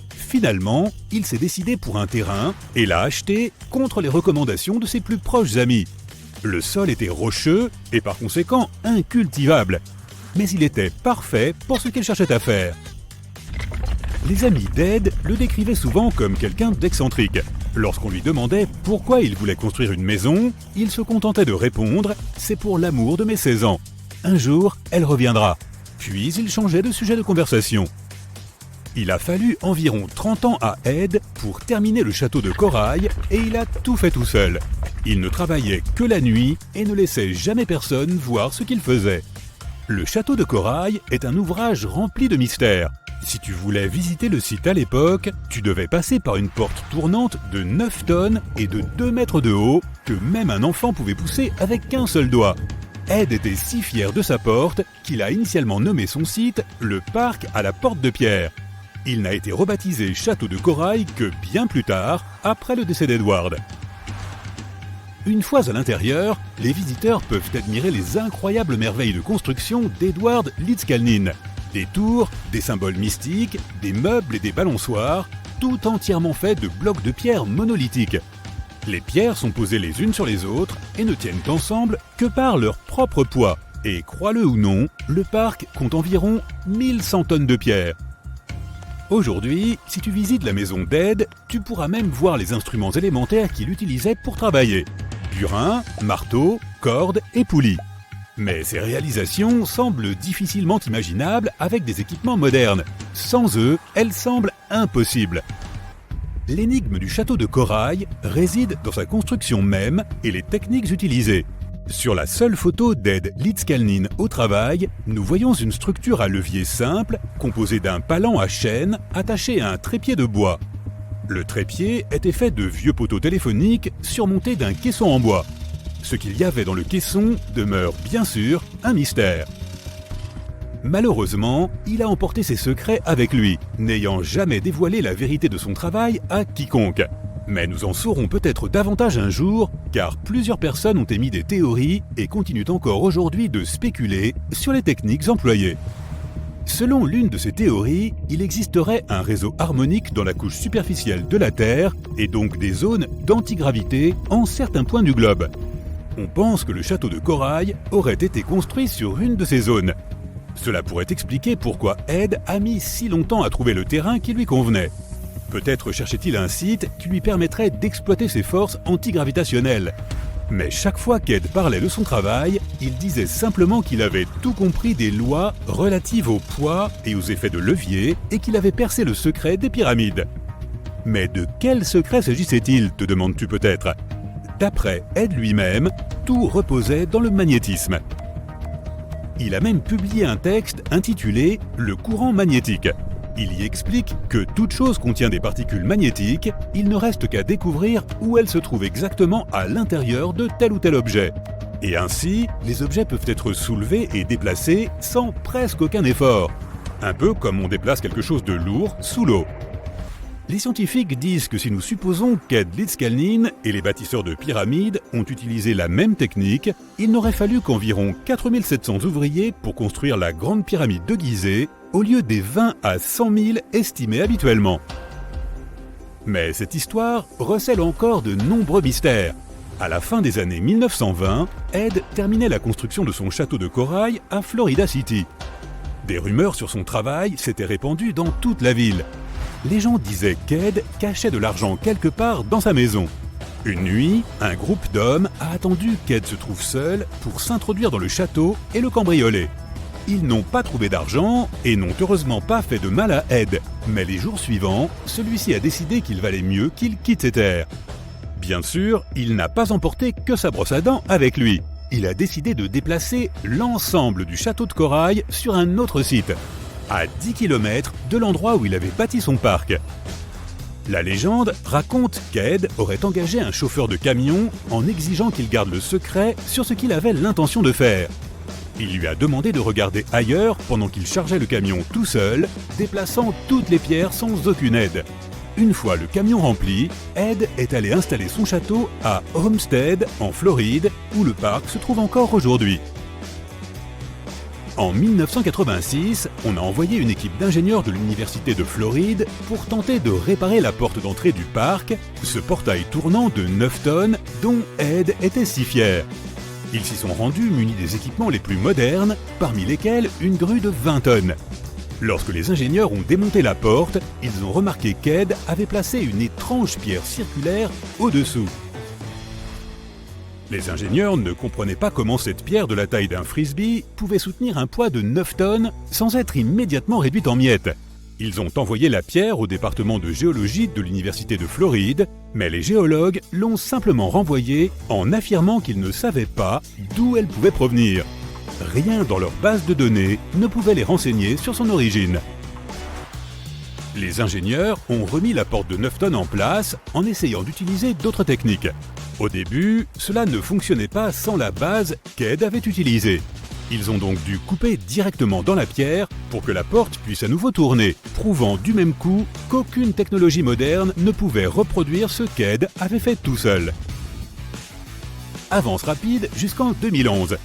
Finalement, il s'est décidé pour un terrain et l'a acheté contre les recommandations de ses plus proches amis. Le sol était rocheux et par conséquent incultivable. Mais il était parfait pour ce qu'il cherchait à faire. Les amis d'Ed le décrivaient souvent comme quelqu'un d'excentrique. Lorsqu'on lui demandait pourquoi il voulait construire une maison, il se contentait de répondre « C'est pour l'amour de mes 16 ans. Un jour, elle reviendra. » Puis il changeait de sujet de conversation. Il a fallu environ 30 ans à Ed pour terminer le château de corail et il a tout fait tout seul. Il ne travaillait que la nuit et ne laissait jamais personne voir ce qu'il faisait. Le château de corail est un ouvrage rempli de mystères. Si tu voulais visiter le site à l'époque, tu devais passer par une porte tournante de 9 tonnes et de 2 mètres de haut que même un enfant pouvait pousser avec qu'un seul doigt. Ed était si fier de sa porte qu'il a initialement nommé son site le parc à la porte de pierre. Il n'a été rebaptisé château de corail que bien plus tard, après le décès d'Edward. Une fois à l'intérieur, les visiteurs peuvent admirer les incroyables merveilles de construction d'Edward Lidskalnin. Des tours, des symboles mystiques, des meubles et des balançoires, tout entièrement fait de blocs de pierre monolithiques. Les pierres sont posées les unes sur les autres et ne tiennent ensemble que par leur propre poids. Et crois-le ou non, le parc compte environ 1100 tonnes de pierre. Aujourd'hui, si tu visites la maison d'Ed, tu pourras même voir les instruments élémentaires qu'il utilisait pour travailler. Burin, marteau, cordes et poulies. Mais ces réalisations semblent difficilement imaginables avec des équipements modernes. Sans eux, elles semblent impossibles. L'énigme du château de corail réside dans sa construction même et les techniques utilisées. Sur la seule photo d'Ed Lidskalnin au travail, nous voyons une structure à levier simple composée d'un palan à chaîne attaché à un trépied de bois. Le trépied était fait de vieux poteaux téléphoniques surmontés d'un caisson en bois. Ce qu'il y avait dans le caisson demeure bien sûr un mystère. Malheureusement, il a emporté ses secrets avec lui, n'ayant jamais dévoilé la vérité de son travail à quiconque. Mais nous en saurons peut-être davantage un jour, car plusieurs personnes ont émis des théories et continuent encore aujourd'hui de spéculer sur les techniques employées. Selon l'une de ces théories, il existerait un réseau harmonique dans la couche superficielle de la Terre et donc des zones d'antigravité en certains points du globe. On pense que le château de corail aurait été construit sur une de ces zones. Cela pourrait expliquer pourquoi Ed a mis si longtemps à trouver le terrain qui lui convenait. Peut-être cherchait-il un site qui lui permettrait d'exploiter ses forces antigravitationnelles. Mais chaque fois qu'Ed parlait de son travail, il disait simplement qu'il avait tout compris des lois relatives au poids et aux effets de levier et qu'il avait percé le secret des pyramides. Mais de quel secret s'agissait-il, te demandes-tu peut-être? D'après Ed lui-même, tout reposait dans le magnétisme. Il a même publié un texte intitulé « Le courant magnétique ». Il y explique que toute chose contient des particules magnétiques, il ne reste qu'à découvrir où elles se trouvent exactement à l'intérieur de tel ou tel objet. Et ainsi, les objets peuvent être soulevés et déplacés sans presque aucun effort. Un peu comme on déplace quelque chose de lourd sous l'eau. Les scientifiques disent que si nous supposons qu'Ed Lidskalnin et les bâtisseurs de pyramides ont utilisé la même technique, il n'aurait fallu qu'environ 4700 ouvriers pour construire la grande pyramide de Gizeh, au lieu des 20 à 100 000 estimés habituellement. Mais cette histoire recèle encore de nombreux mystères. À la fin des années 1920, Ed terminait la construction de son château de corail à Florida City. Des rumeurs sur son travail s'étaient répandues dans toute la ville. Les gens disaient qu'Ed cachait de l'argent quelque part dans sa maison. Une nuit, un groupe d'hommes a attendu qu'Ed se trouve seul pour s'introduire dans le château et le cambrioler. Ils n'ont pas trouvé d'argent et n'ont heureusement pas fait de mal à Ed. Mais les jours suivants, celui-ci a décidé qu'il valait mieux qu'il quitte ces terres. Bien sûr, il n'a pas emporté que sa brosse à dents avec lui. Il a décidé de déplacer l'ensemble du château de corail sur un autre site, à 10 km de l'endroit où il avait bâti son parc. La légende raconte qu'Ed aurait engagé un chauffeur de camion en exigeant qu'il garde le secret sur ce qu'il avait l'intention de faire. Il lui a demandé de regarder ailleurs pendant qu'il chargeait le camion tout seul, déplaçant toutes les pierres sans aucune aide. Une fois le camion rempli, Ed est allé installer son château à Homestead, en Floride, où le parc se trouve encore aujourd'hui. En 1986, on a envoyé une équipe d'ingénieurs de l'Université de Floride pour tenter de réparer la porte d'entrée du parc, ce portail tournant de 9 tonnes dont Ed était si fier. Ils s'y sont rendus munis des équipements les plus modernes, parmi lesquels une grue de 20 tonnes. Lorsque les ingénieurs ont démonté la porte, ils ont remarqué qu'Ed avait placé une étrange pierre circulaire au-dessous. Les ingénieurs ne comprenaient pas comment cette pierre de la taille d'un frisbee pouvait soutenir un poids de 9 tonnes sans être immédiatement réduite en miettes. Ils ont envoyé la pierre au département de géologie de l'Université de Floride, mais les géologues l'ont simplement renvoyée en affirmant qu'ils ne savaient pas d'où elle pouvait provenir. Rien dans leur base de données ne pouvait les renseigner sur son origine. Les ingénieurs ont remis la porte de 9 tonnes en place en essayant d'utiliser d'autres techniques. Au début, cela ne fonctionnait pas sans la base qu'Ed avait utilisée. Ils ont donc dû couper directement dans la pierre pour que la porte puisse à nouveau tourner, prouvant du même coup qu'aucune technologie moderne ne pouvait reproduire ce qu'Ed avait fait tout seul. Avance rapide jusqu'en 2011.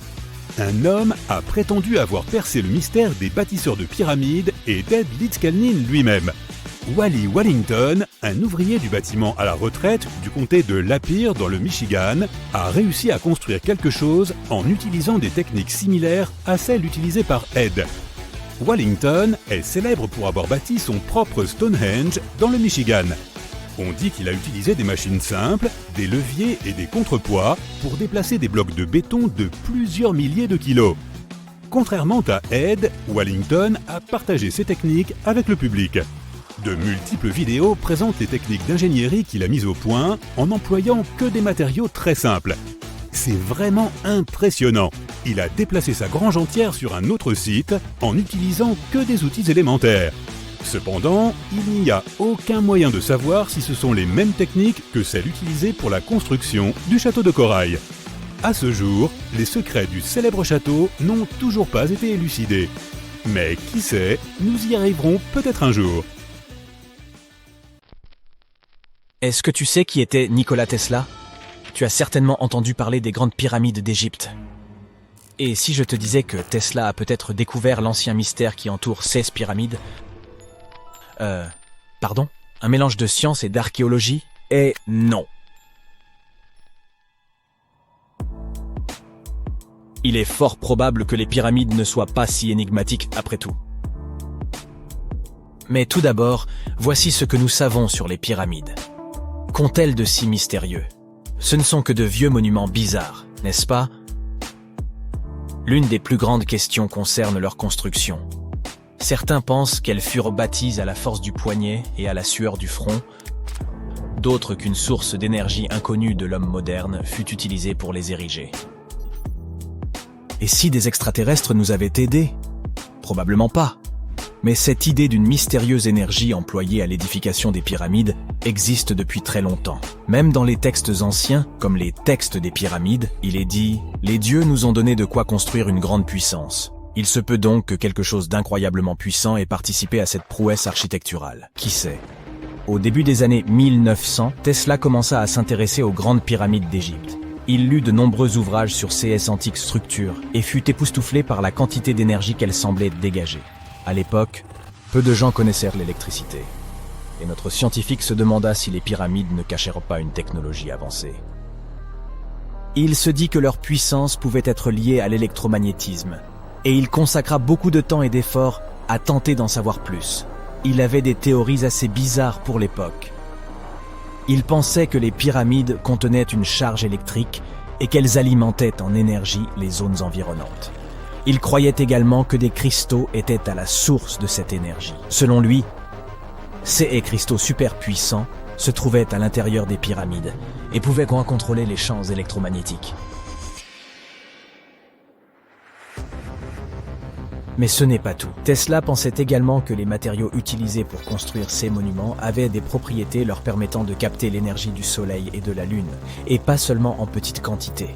Un homme a prétendu avoir percé le mystère des bâtisseurs de pyramides et d'Ed Lidskalnin lui-même. Wally Wallington, un ouvrier du bâtiment à la retraite du comté de Lapeer dans le Michigan, a réussi à construire quelque chose en utilisant des techniques similaires à celles utilisées par Ed. Wallington est célèbre pour avoir bâti son propre Stonehenge dans le Michigan. On dit qu'il a utilisé des machines simples, des leviers et des contrepoids pour déplacer des blocs de béton de plusieurs milliers de kilos. Contrairement à Ed, Wallington a partagé ses techniques avec le public. De multiples vidéos présentent les techniques d'ingénierie qu'il a mises au point en employant que des matériaux très simples. C'est vraiment impressionnant. Il a déplacé sa grange entière sur un autre site en n'utilisant que des outils élémentaires. Cependant, il n'y a aucun moyen de savoir si ce sont les mêmes techniques que celles utilisées pour la construction du château de corail. À ce jour, les secrets du célèbre château n'ont toujours pas été élucidés. Mais qui sait, nous y arriverons peut-être un jour. Est-ce que tu sais qui était Nikola Tesla? Tu as certainement entendu parler des grandes pyramides d'Égypte. Et si je te disais que Tesla a peut-être découvert l'ancien mystère qui entoure 16 pyramides? Pardon? Un mélange de science et d'archéologie? Et non. Il est fort probable que les pyramides ne soient pas si énigmatiques après tout. Mais tout d'abord, voici ce que nous savons sur les pyramides. Qu'ont-elles de si mystérieux? Ce ne sont que de vieux monuments bizarres, n'est-ce pas? L'une des plus grandes questions concerne leur construction. Certains pensent qu'elles furent bâties à la force du poignet et à la sueur du front, d'autres qu'une source d'énergie inconnue de l'homme moderne fut utilisée pour les ériger. Et si des extraterrestres nous avaient aidés? Probablement pas. Mais cette idée d'une mystérieuse énergie employée à l'édification des pyramides existe depuis très longtemps. Même dans les textes anciens, comme les textes des pyramides, il est dit « Les dieux nous ont donné de quoi construire une grande puissance. Il se peut donc que quelque chose d'incroyablement puissant ait participé à cette prouesse architecturale. Qui sait ?» Au début des années 1900, Tesla commença à s'intéresser aux grandes pyramides d'Égypte. Il lut de nombreux ouvrages sur ces antiques structures et fut époustouflé par la quantité d'énergie qu'elles semblaient dégager. À l'époque, peu de gens connaissaient l'électricité. Et notre scientifique se demanda si les pyramides ne cachèrent pas une technologie avancée. Il se dit que leur puissance pouvait être liée à l'électromagnétisme, et il consacra beaucoup de temps et d'efforts à tenter d'en savoir plus. Il avait des théories assez bizarres pour l'époque. Il pensait que les pyramides contenaient une charge électrique et qu'elles alimentaient en énergie les zones environnantes. Il croyait également que des cristaux étaient à la source de cette énergie. Selon lui, ces cristaux super puissants se trouvaient à l'intérieur des pyramides et pouvaient contrôler les champs électromagnétiques. Mais ce n'est pas tout. Tesla pensait également que les matériaux utilisés pour construire ces monuments avaient des propriétés leur permettant de capter l'énergie du Soleil et de la Lune, et pas seulement en petite quantité.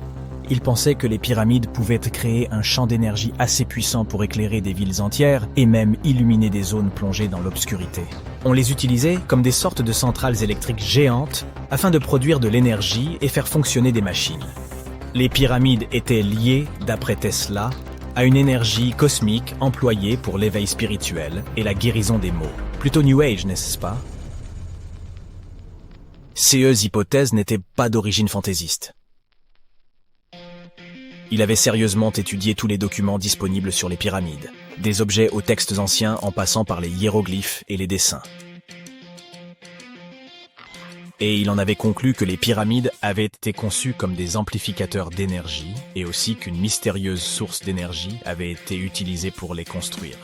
Il pensait que les pyramides pouvaient créer un champ d'énergie assez puissant pour éclairer des villes entières et même illuminer des zones plongées dans l'obscurité. On les utilisait comme des sortes de centrales électriques géantes afin de produire de l'énergie et faire fonctionner des machines. Les pyramides étaient liées, d'après Tesla, à une énergie cosmique employée pour l'éveil spirituel et la guérison des maux. Plutôt New Age, n'est-ce pas? Ces hypothèses n'étaient pas d'origine fantaisiste. Il avait sérieusement étudié tous les documents disponibles sur les pyramides, des objets aux textes anciens en passant par les hiéroglyphes et les dessins. Et il en avait conclu que les pyramides avaient été conçues comme des amplificateurs d'énergie et aussi qu'une mystérieuse source d'énergie avait été utilisée pour les construire.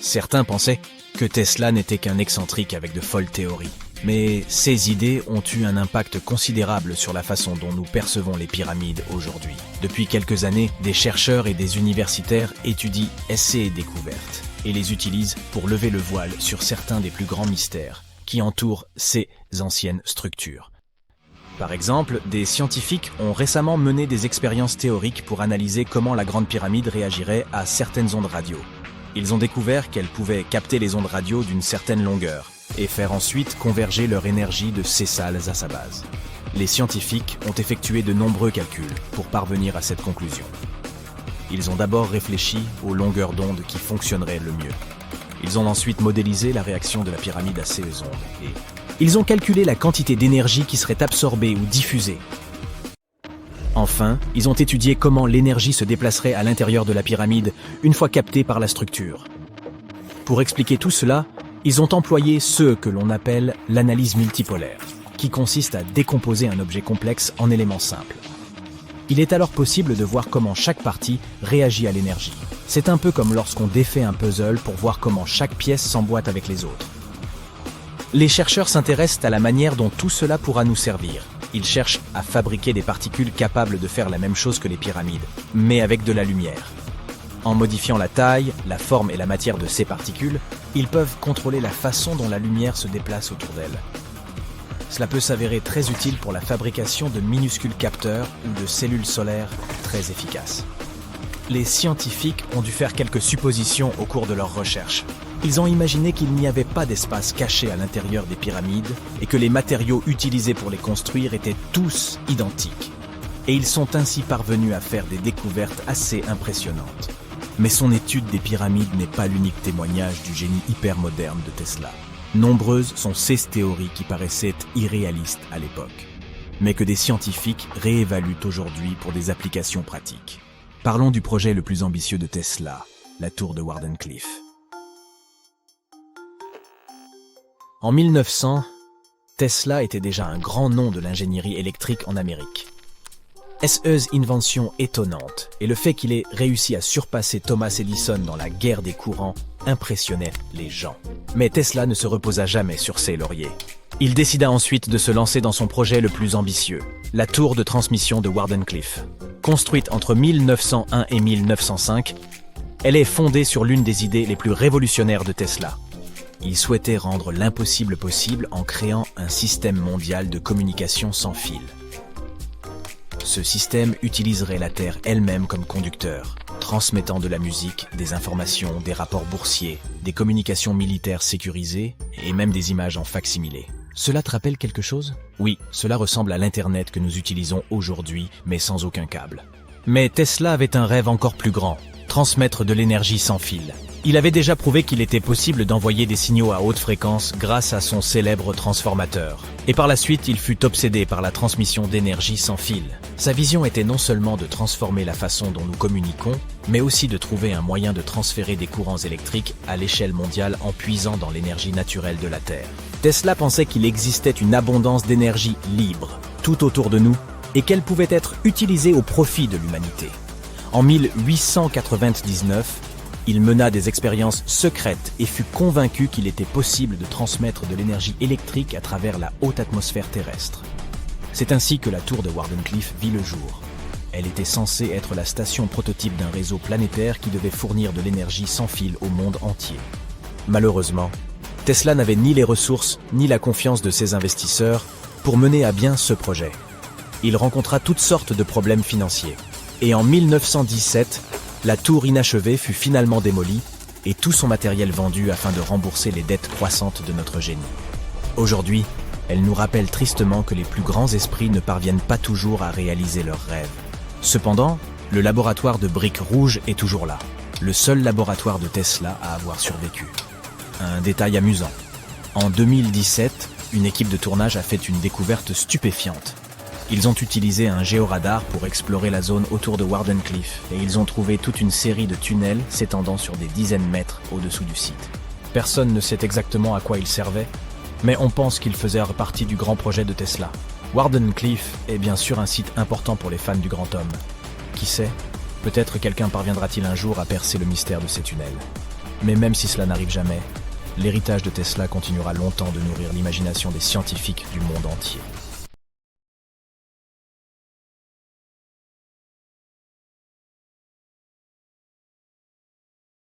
Certains pensaient que Tesla n'était qu'un excentrique avec de folles théories. Mais ces idées ont eu un impact considérable sur la façon dont nous percevons les pyramides aujourd'hui. Depuis quelques années, des chercheurs et des universitaires étudient ces découvertes et les utilisent pour lever le voile sur certains des plus grands mystères qui entourent ces anciennes structures. Par exemple, des scientifiques ont récemment mené des expériences théoriques pour analyser comment la Grande Pyramide réagirait à certaines ondes radio. Ils ont découvert qu'elle pouvait capter les ondes radio d'une certaine longueur et faire ensuite converger leur énergie de ces salles à sa base. Les scientifiques ont effectué de nombreux calculs pour parvenir à cette conclusion. Ils ont d'abord réfléchi aux longueurs d'onde qui fonctionneraient le mieux. Ils ont ensuite modélisé la réaction de la pyramide à ces ondes et ils ont calculé la quantité d'énergie qui serait absorbée ou diffusée. Enfin, ils ont étudié comment l'énergie se déplacerait à l'intérieur de la pyramide une fois captée par la structure. Pour expliquer tout cela, ils ont employé ce que l'on appelle l'analyse multipolaire, qui consiste à décomposer un objet complexe en éléments simples. Il est alors possible de voir comment chaque partie réagit à l'énergie. C'est un peu comme lorsqu'on défait un puzzle pour voir comment chaque pièce s'emboîte avec les autres. Les chercheurs s'intéressent à la manière dont tout cela pourra nous servir. Ils cherchent à fabriquer des particules capables de faire la même chose que les pyramides, mais avec de la lumière. En modifiant la taille, la forme et la matière de ces particules, ils peuvent contrôler la façon dont la lumière se déplace autour d'elles. Cela peut s'avérer très utile pour la fabrication de minuscules capteurs ou de cellules solaires très efficaces. Les scientifiques ont dû faire quelques suppositions au cours de leurs recherches. Ils ont imaginé qu'il n'y avait pas d'espace caché à l'intérieur des pyramides et que les matériaux utilisés pour les construire étaient tous identiques. Et ils sont ainsi parvenus à faire des découvertes assez impressionnantes. Mais son étude des pyramides n'est pas l'unique témoignage du génie hyper moderne de Tesla. Nombreuses sont ces théories qui paraissaient irréalistes à l'époque, mais que des scientifiques réévaluent aujourd'hui pour des applications pratiques. Parlons du projet le plus ambitieux de Tesla, la tour de Wardenclyffe. En 1900, Tesla était déjà un grand nom de l'ingénierie électrique en Amérique. Cette invention étonnante et le fait qu'il ait réussi à surpasser Thomas Edison dans la guerre des courants impressionnait les gens. Mais Tesla ne se reposa jamais sur ses lauriers. Il décida ensuite de se lancer dans son projet le plus ambitieux, la tour de transmission de Wardenclyffe. Construite entre 1901 et 1905, elle est fondée sur l'une des idées les plus révolutionnaires de Tesla. Il souhaitait rendre l'impossible possible en créant un système mondial de communication sans fil. Ce système utiliserait la Terre elle-même comme conducteur, transmettant de la musique, des informations, des rapports boursiers, des communications militaires sécurisées et même des images en fac-similé. Cela te rappelle quelque chose? Oui, cela ressemble à l'Internet que nous utilisons aujourd'hui, mais sans aucun câble. Mais Tesla avait un rêve encore plus grand, transmettre de l'énergie sans fil. Il avait déjà prouvé qu'il était possible d'envoyer des signaux à haute fréquence grâce à son célèbre transformateur. Et par la suite, il fut obsédé par la transmission d'énergie sans fil. Sa vision était non seulement de transformer la façon dont nous communiquons, mais aussi de trouver un moyen de transférer des courants électriques à l'échelle mondiale en puisant dans l'énergie naturelle de la Terre. Tesla pensait qu'il existait une abondance d'énergie libre, tout autour de nous, et qu'elle pouvait être utilisée au profit de l'humanité. En 1899, il mena des expériences secrètes et fut convaincu qu'il était possible de transmettre de l'énergie électrique à travers la haute atmosphère terrestre. C'est ainsi que la tour de Wardenclyffe vit le jour. Elle était censée être la station prototype d'un réseau planétaire qui devait fournir de l'énergie sans fil au monde entier. Malheureusement, Tesla n'avait ni les ressources ni la confiance de ses investisseurs pour mener à bien ce projet. Il rencontra toutes sortes de problèmes financiers. Et en 1917, la tour inachevée fut finalement démolie et tout son matériel vendu afin de rembourser les dettes croissantes de notre génie. Aujourd'hui, elle nous rappelle tristement que les plus grands esprits ne parviennent pas toujours à réaliser leurs rêves. Cependant, le laboratoire de briques rouges est toujours là, le seul laboratoire de Tesla à avoir survécu. Un détail amusant. En 2017, une équipe de tournage a fait une découverte stupéfiante. Ils ont utilisé un géoradar pour explorer la zone autour de Wardenclyffe et ils ont trouvé toute une série de tunnels s'étendant sur des dizaines de mètres au-dessous du site. Personne ne sait exactement à quoi ils servaient, mais on pense qu'ils faisaient partie du grand projet de Tesla. Wardenclyffe est bien sûr un site important pour les fans du grand homme. Qui sait, peut-être quelqu'un parviendra-t-il un jour à percer le mystère de ces tunnels. Mais même si cela n'arrive jamais, l'héritage de Tesla continuera longtemps de nourrir l'imagination des scientifiques du monde entier.